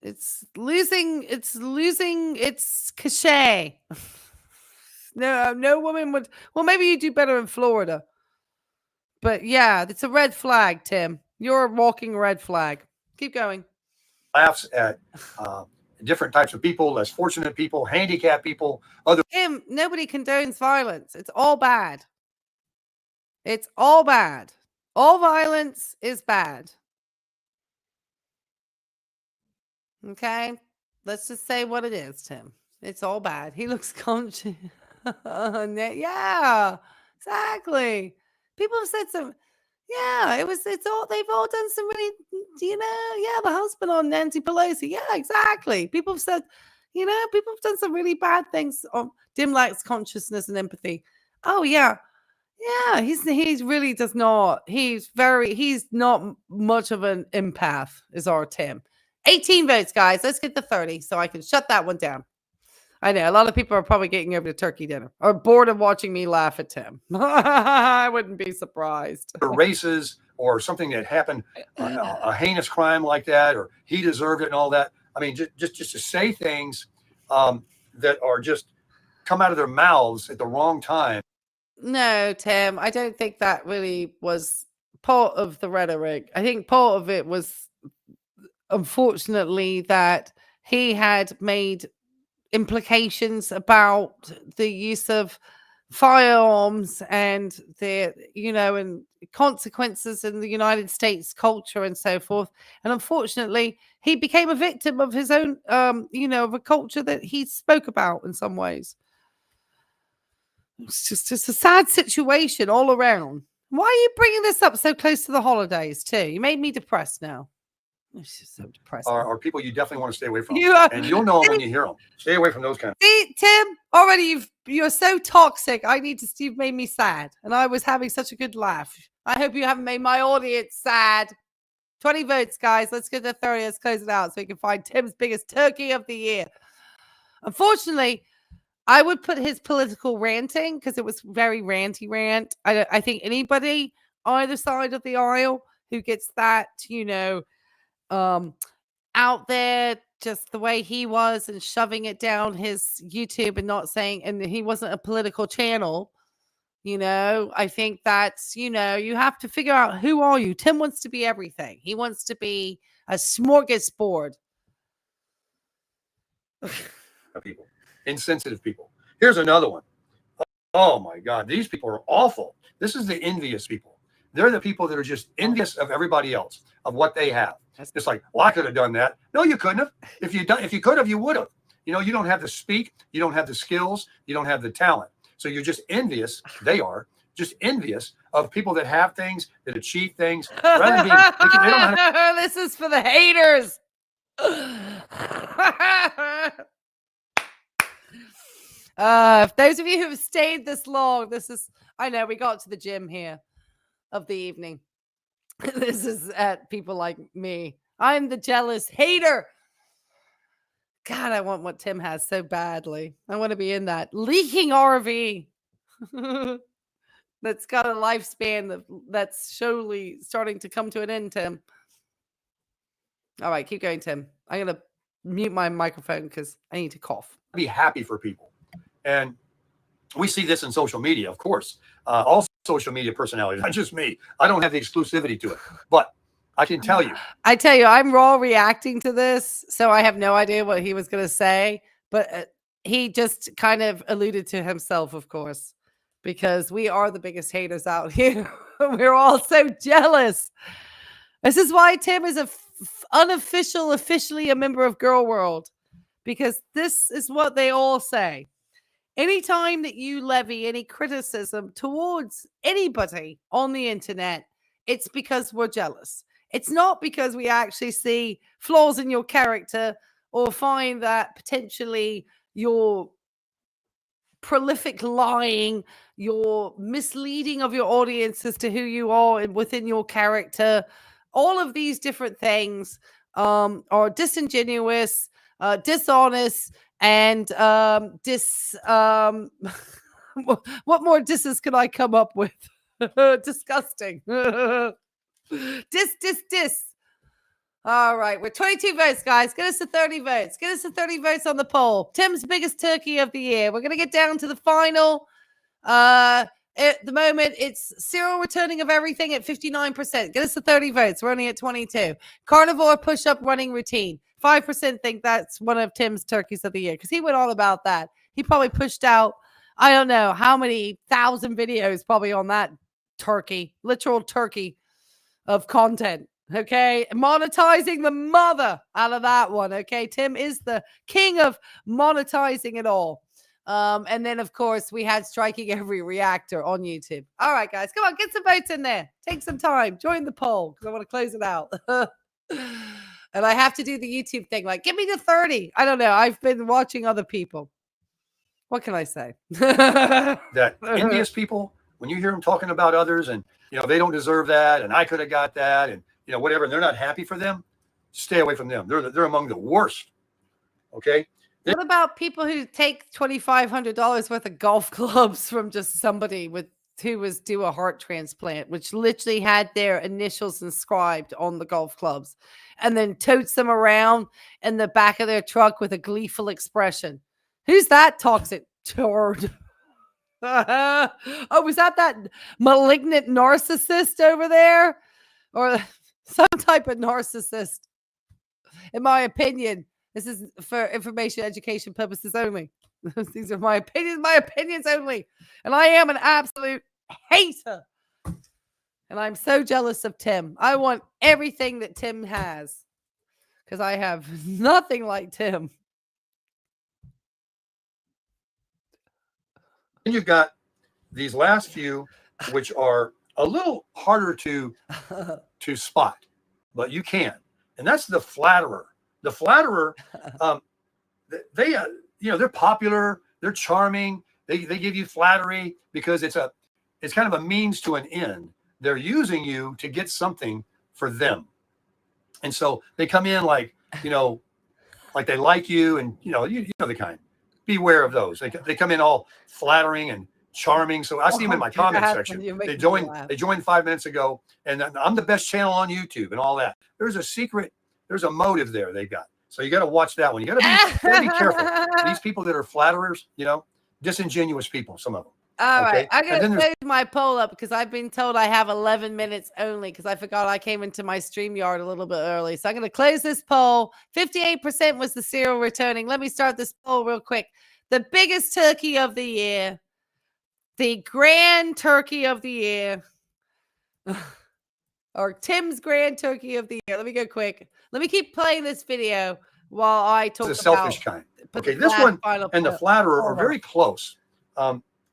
It's losing its cachet. No woman would. Well, maybe you do better in Florida. But yeah, it's a red flag, Tim. You're a walking red flag. Keep going. Laughs at different types of people, less fortunate people, handicapped people. Tim, nobody condones violence. It's all bad. It's all bad. All violence is bad. Okay? Let's just say what it is, Tim. It's all bad. He looks conscious. Yeah, exactly. People have said some, they've all done some really, the husband on Nancy Pelosi. Yeah, exactly. People have said, people have done some really bad things on Dim lacks consciousness and empathy. Oh, yeah. Yeah, he's really does not. He's not much of an empath, is our Tim. 18 votes, guys. Let's get to 30 so I can shut that one down. I know a lot of people are probably getting over to turkey dinner or bored of watching me laugh at Tim. I wouldn't be surprised. Races or something that happened, a heinous crime like that, or he deserved it and all that. I mean, just to say things that are just come out of their mouths at the wrong time. No, Tim, I don't think that really was part of the rhetoric. I think part of it was, unfortunately, that he had made implications about the use of firearms and the, and consequences in the United States culture and so forth. And unfortunately, he became a victim of his own, of a culture that he spoke about in some ways. It's a sad situation all around. Why are you bringing this up so close to the holidays too? You made me depressed now. It's just so depressing. Are people you definitely want to stay away from. And you'll know them when you hear them. Stay away from those kind of. See, Tim, already you're so toxic. You've made me sad. And I was having such a good laugh. I hope you haven't made my audience sad. 20 votes, guys. Let's get to 30. Let's close it out so we can find Tim's biggest turkey of the year. Unfortunately, I would put his political ranting, because it was very ranty rant. I think anybody either side of the aisle who gets that, out there just the way he was and shoving it down his YouTube and not saying, and he wasn't a political channel, I think that's, you have to figure out, who are you? Tim wants to be everything. He wants to be a smorgasbord. People, insensitive people. Here's another one. Oh my God, these people are awful. This is the envious people. They're the people that are just envious of everybody else, of what they have. It's like, well, I could have done that. No, you couldn't have. If you could have, you would have. You don't have the speak. You don't have the skills. You don't have the talent. So you're just envious. They are just envious of people that have things, that achieve things. Rather than they don't have. This is for the haters. If those of you who have stayed this long, I know we got to the gym here of the evening. This is at people like me. I'm the jealous hater. God, I want what Tim has so badly. I want to be in that leaking RV that's got a lifespan that's surely starting to come to an end, Tim. All right, keep going, Tim. I'm going to mute my microphone because I need to cough. Be happy for people. And we see this in social media, of course. All social media personalities, not just me. I don't have the exclusivity to it. But I can tell you. I'm raw reacting to this, so I have no idea what he was going to say. But he just kind of alluded to himself, of course, because we are the biggest haters out here. We're all so jealous. This is why Tim is officially a member of Girl World, because this is what they all say. Anytime that you levy any criticism towards anybody on the internet, it's because we're jealous. It's not because we actually see flaws in your character or find that potentially your prolific lying, your misleading of your audience as to who you are and within your character. All of these different things are disingenuous, dishonest, and what more disses can I come up with? Disgusting. Dis. All right, we're 22 votes, guys. Get us to 30 votes. Get us to 30 votes on the poll. Tim's biggest turkey of the year. We're going to get down to the final. At the moment, it's Cyril returning of everything at 59%. Get us to 30 votes. We're only at 22. Carnivore push-up running routine. 5% think that's one of Tim's turkeys of the year, because he went all about that. He probably pushed out, I don't know how many thousand videos probably on that turkey, literal turkey of content. Okay, monetizing the mother out of that one. Okay, Tim is the king of monetizing it all. And then, of course, we had striking every reactor on YouTube. All right, guys, come on, get some votes in there. Take some time. Join the poll because I want to close it out. And I have to do the YouTube thing. Like, give me the 30. I don't know. I've been watching other people. What can I say? That envious people, when you hear them talking about others and, they don't deserve that and I could have got that and, whatever, and they're not happy for them, stay away from them. They're among the worst. Okay? What about people who take $2,500 worth of golf clubs from just somebody with who was due a heart transplant, which literally had their initials inscribed on the golf clubs, and then totes them around in the back of their truck with a gleeful expression. Who's that toxic turd? Oh, was that malignant narcissist over there? Or some type of narcissist? In my opinion, this is for information education purposes only. These are my opinions only. And I am an absolute hater. And I'm so jealous of Tim. I want everything that Tim has because I have nothing like Tim. And you've got these last few, which are a little harder to spot, but you can. And that's the flatterer. The flatterer, they're popular, they're charming, they give you flattery because it's kind of a means to an end. They're using you to get something for them. And so they come in like they like you, and you know the kind. Beware of those. They come in all flattering and charming. So I see them in my comment section. They joined 5 minutes ago, and I'm the best channel on YouTube and all that. There's a secret, there's a motive there they've got. So you got to watch that one. You got to be careful. These people that are flatterers, disingenuous people, some of them. All right. I got to close my poll up because I've been told I have 11 minutes only because I forgot I came into my StreamYard a little bit early. So I'm going to close this poll. 58% was the serial returning. Let me start this poll real quick. The biggest turkey of the year, the grand turkey of the year, or Tim's grand turkey of the year. Let me go quick. Let me keep playing this video while I talk about the selfish kind. Okay, this one and the flatterer are very close.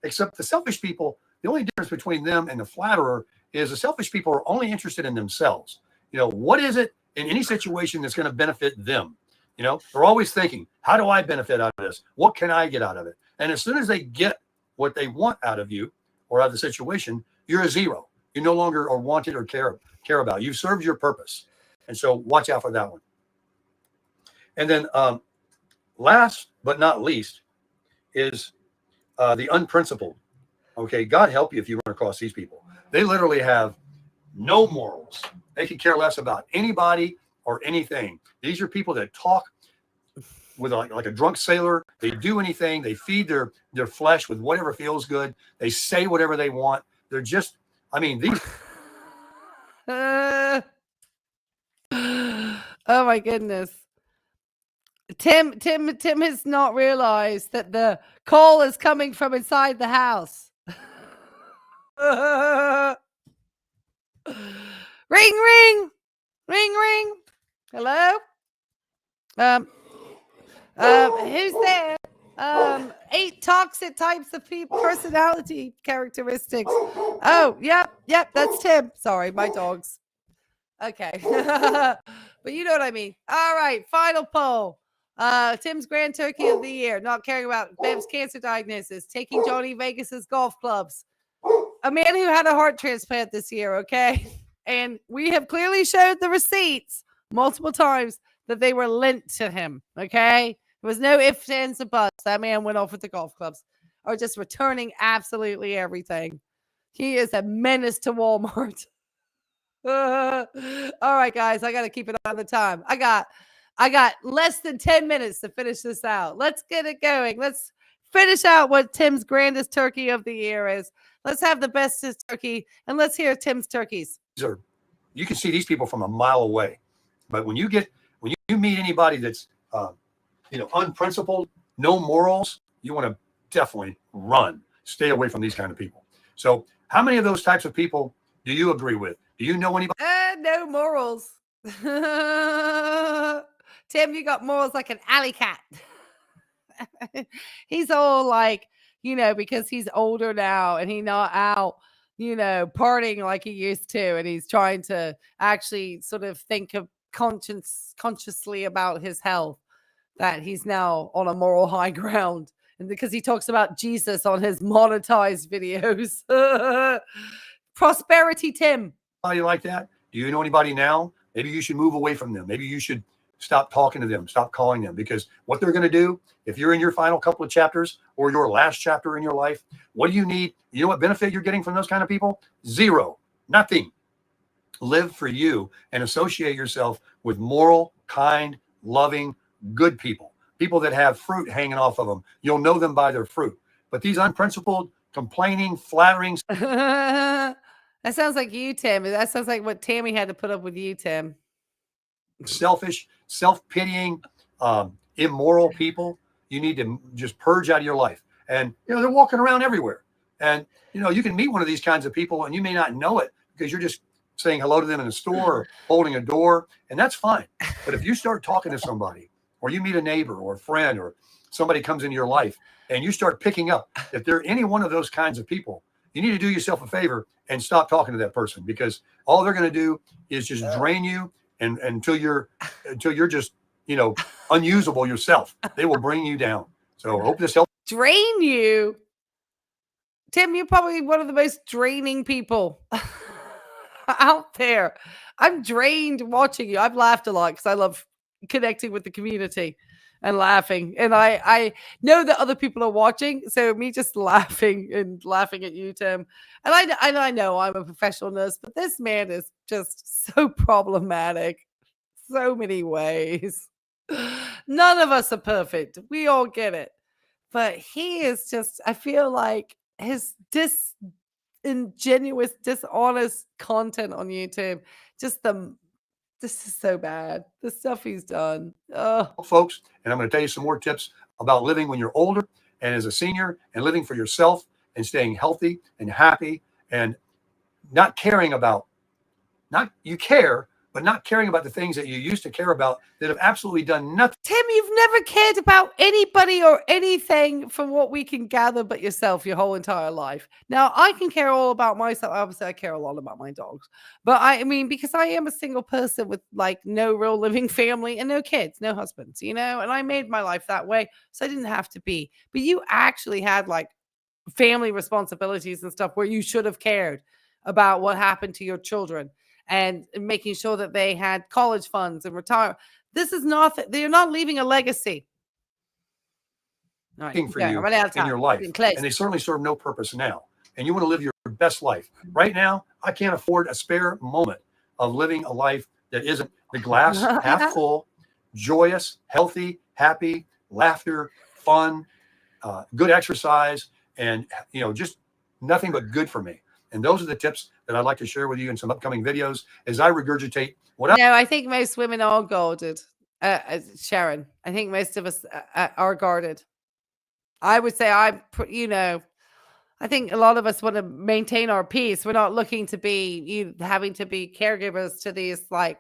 Except the selfish people, the only difference between them and the flatterer is the selfish people are only interested in themselves. What is it in any situation that's going to benefit them? They're always thinking, how do I benefit out of this? What can I get out of it? And as soon as they get what they want out of you or out of the situation, you're a zero. You no longer are wanted or care about. You've served your purpose. And so watch out for that one. And then last but not least is the unprincipled. Okay, God help you if you run across these people. They literally have no morals. They could care less about anybody or anything. These are people that talk with like a drunk sailor. They do anything. They feed their flesh with whatever feels good. They say whatever they want. They're just, these. Oh my goodness. Tim has not realized that the call is coming from inside the house. Ring, ring, ring, ring. Hello? Who's there? 8 toxic types of personality characteristics. Oh, yep, that's Tim. Sorry, my dogs. Okay. But you know what I mean. All right, final poll. Tim's grand turkey of the year, not caring about Bev's cancer diagnosis, taking Johnny Vegas's golf clubs. A man who had a heart transplant this year, okay? And we have clearly showed the receipts multiple times that they were lent to him, okay? There was no ifs, ands, or buts. That man went off with the golf clubs or just returning absolutely everything. He is a menace to Walmart. All right, guys, I got to keep it on the time. I got less than 10 minutes to finish this out. Let's get it going. Let's finish out what Tim's grandest turkey of the year is. Let's have the bestest turkey, and let's hear Tim's turkeys. You can see these people from a mile away, but when you meet anybody that's unprincipled, no morals, you want to definitely run. Stay away from these kind of people. So, how many of those types of people do you agree with? Do you know anybody? No morals. Tim, you got morals like an alley cat. He's all like, because he's older now and he's not out, partying like he used to. And he's trying to actually sort of think of consciously about his health, that he's now on a moral high ground. And because he talks about Jesus on his monetized videos. Prosperity Tim. Anybody like that? Do you know anybody now? Maybe you should move away from them. Maybe you should stop talking to them, stop calling them, because what they're going to do, if you're in your final couple of chapters or your last chapter in your life, what do you need? You know what benefit you're getting from those kind of people? Zero, nothing. Live for you and associate yourself with moral, kind, loving, good people, people that have fruit hanging off of them. You'll know them by their fruit. But these unprincipled, complaining, flattering. That sounds like you, Tim. That sounds like what Tammy had to put up with you, Tim. Selfish, self-pitying, immoral people, you need to just purge out of your life. And, you know, they're walking around everywhere. And, you know, you can meet one of these kinds of people and you may not know it because you're just saying hello to them in a store or holding a door, and that's fine. But if you start talking to somebody, or you meet a neighbor or a friend, or somebody comes into your life and you start picking up, if they're any one of those kinds of people, you need to do yourself a favor and stop talking to that person, because all they're going to do is just drain you and until you're just, you know, unusable yourself. They will bring you down. So I hope this helps. Drain you? Tim, you're probably one of the most draining people out there. I'm drained watching you. I've laughed a lot because I love connecting with the community and laughing. And I know that other people are watching. So me just laughing at you, Tim. And I know I'm a professional nurse, but this man is just so problematic. So many ways. None of us are perfect. We all get it. But he is just, I feel like his disingenuous, dishonest content on YouTube, this is so bad. The stuff he's done. Oh, folks, and I'm going to tell you some more tips about living when you're older and as a senior, and living for yourself and staying healthy and happy and not caring about, you care, but not caring about the things that you used to care about that have absolutely done nothing. Tim, you've never cared about anybody or anything from what we can gather but yourself your whole entire life. Now, I can care all about myself. Obviously, I care a lot about my dogs. But I mean, because I am a single person with like no real living family and no kids, no husbands, you know, and I made my life that way. So I didn't have to be. But you actually had like family responsibilities and stuff where you should have cared about what happened to your children and making sure that they had college funds and retire. This is not, they're not leaving a legacy. All right, for you in your life. And they certainly serve no purpose now. And you want to live your best life. Right now, I can't afford a spare moment of living a life that isn't the glass half full, joyous, healthy, happy, laughter, fun, good exercise, and, you know, just nothing but good for me. And those are the tips that I'd like to share with you in some upcoming videos as I regurgitate what No, I think most women are guarded. Sharon, I think most of us are guarded. I would say I think a lot of us want to maintain our peace. We're not looking to be having to be caregivers to these, like,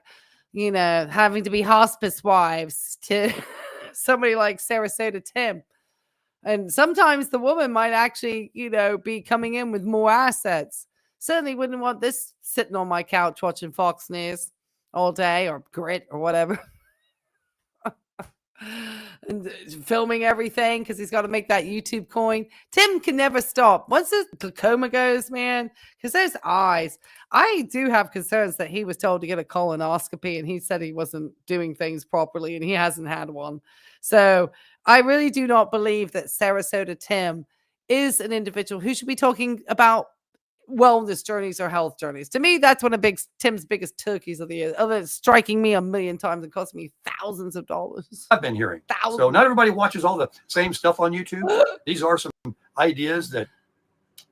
you know, having to be hospice wives to somebody like Sarasota Tim. And sometimes the woman might actually, you know, be coming in with more assets. Certainly wouldn't want this sitting on my couch watching Fox News all day, or Grit or whatever. And filming everything because he's got to make that YouTube coin. Tim can never stop. Once his glaucoma goes, man, because those eyes, I do have concerns that he was told to get a colonoscopy and he said he wasn't doing things properly and he hasn't had one. So I really do not believe that Sarasota Tim is an individual who should be talking about wellness journeys or health journeys. To me, that's one of Tim's biggest turkeys of the year, other than striking me a million times and costing me thousands of dollars. I've been hearing. Thousands. So not everybody watches all the same stuff on YouTube. These are some ideas that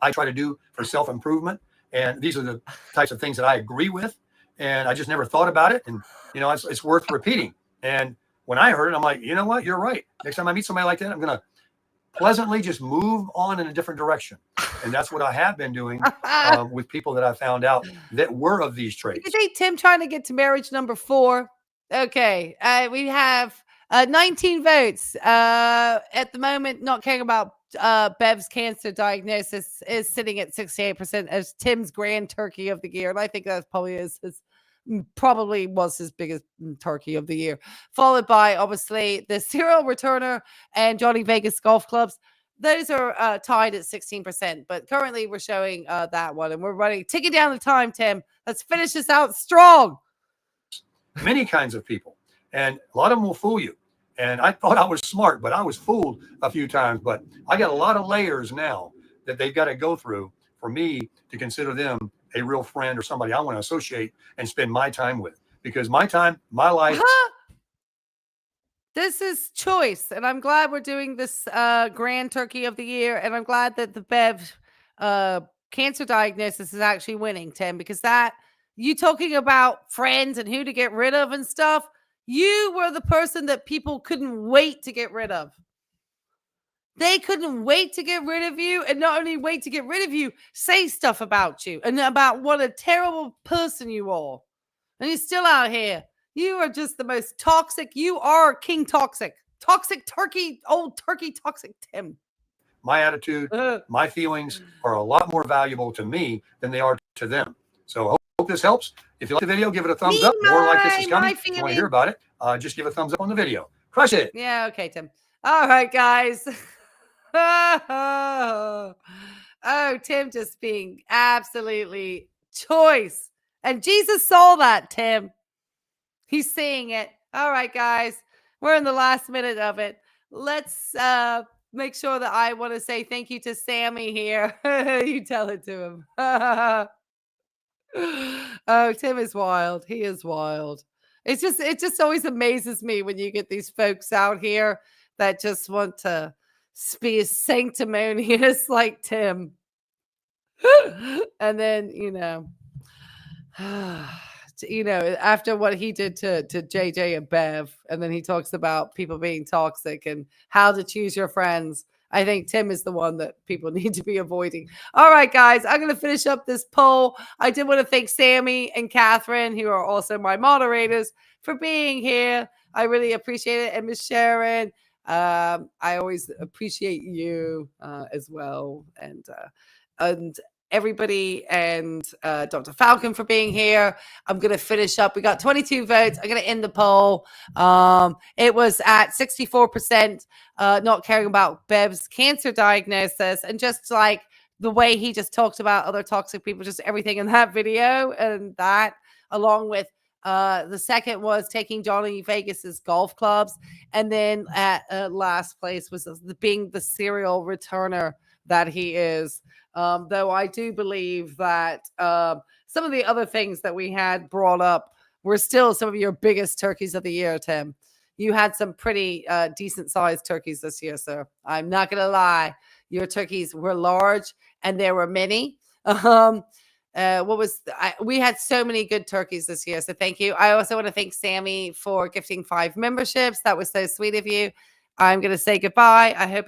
I try to do for self-improvement. And these are the types of things that I agree with. And I just never thought about it. And, you know, it's worth repeating. And when I heard it, I'm like, you know what? You're right. Next time I meet somebody like that, I'm going to pleasantly just move on in a different direction. And that's what I have been doing with people that I found out that were of these traits. You see Tim trying to get to marriage number 4. Okay. We have 19 votes. At the moment, not caring about Bev's cancer diagnosis is sitting at 68% as Tim's grand turkey of the year. And I think that probably was his biggest turkey of the year, followed by obviously the serial returner and Johnny Vegas golf clubs. Those are tied at 16%, but currently we're showing that one, and we're taking down the time, Tim. Let's finish this out strong. Many kinds of people. And a lot of them will fool you. And I thought I was smart, but I was fooled a few times. But I got a lot of layers now that they've got to go through for me to consider them a real friend or somebody I want to associate and spend my time with. Because my time, my life. This is choice. And I'm glad we're doing this Grand Turkey of the Year. And I'm glad that the Bev cancer diagnosis is actually winning, Tim, because that you talking about friends and who to get rid of and stuff. You were the person that people couldn't wait to get rid of. They couldn't wait to get rid of you, and not only wait to get rid of you, say stuff about you and about what a terrible person you are. And you're still out here. You are just the most toxic. You are King Toxic. Toxic turkey, old turkey toxic Tim. My attitude, my feelings are a lot more valuable to me than they are to them. So hope this helps. If you like the video, give it a thumbs up. More like this is coming. If you want to hear about it, just give a thumbs up on the video. Crush it. Yeah, okay, Tim. All right, guys. Oh, Tim just being absolutely choice. And Jesus saw that, Tim. He's seeing it. All right, guys. We're in the last minute of it. Let's make sure that I want to say thank you to Sammy here. You tell it to him. Oh, Tim is wild. He is wild. It just always amazes me when you get these folks out here that just want to be as sanctimonious like Tim. And then, after what he did to JJ and Bev, and then he talks about people being toxic and how to choose your friends. I think Tim is the one that people need to be avoiding. All right, guys, I'm going to finish up this poll. I did want to thank Sammy and Catherine, who are also my moderators, for being here. I really appreciate it. And Miss Sharon, I always appreciate you as well. And everybody, and Dr. Falcon for being here. I'm going to finish up. We got 22 votes. I'm going to end the poll. It was at 64% not caring about Bev's cancer diagnosis, and just like the way he just talked about other toxic people, just everything in that video, and that along with the second was taking Johnny Vegas's golf clubs. And then at last place was being the serial returner that he is. Though I do believe that some of the other things that we had brought up were still some of your biggest turkeys of the year, Tim. You had some pretty decent sized turkeys this year, sir. I'm not going to lie. Your turkeys were large and there were many. We had so many good turkeys this year. So thank you. I also want to thank Sammy for gifting 5 memberships. That was so sweet of you. I'm going to say goodbye. I hope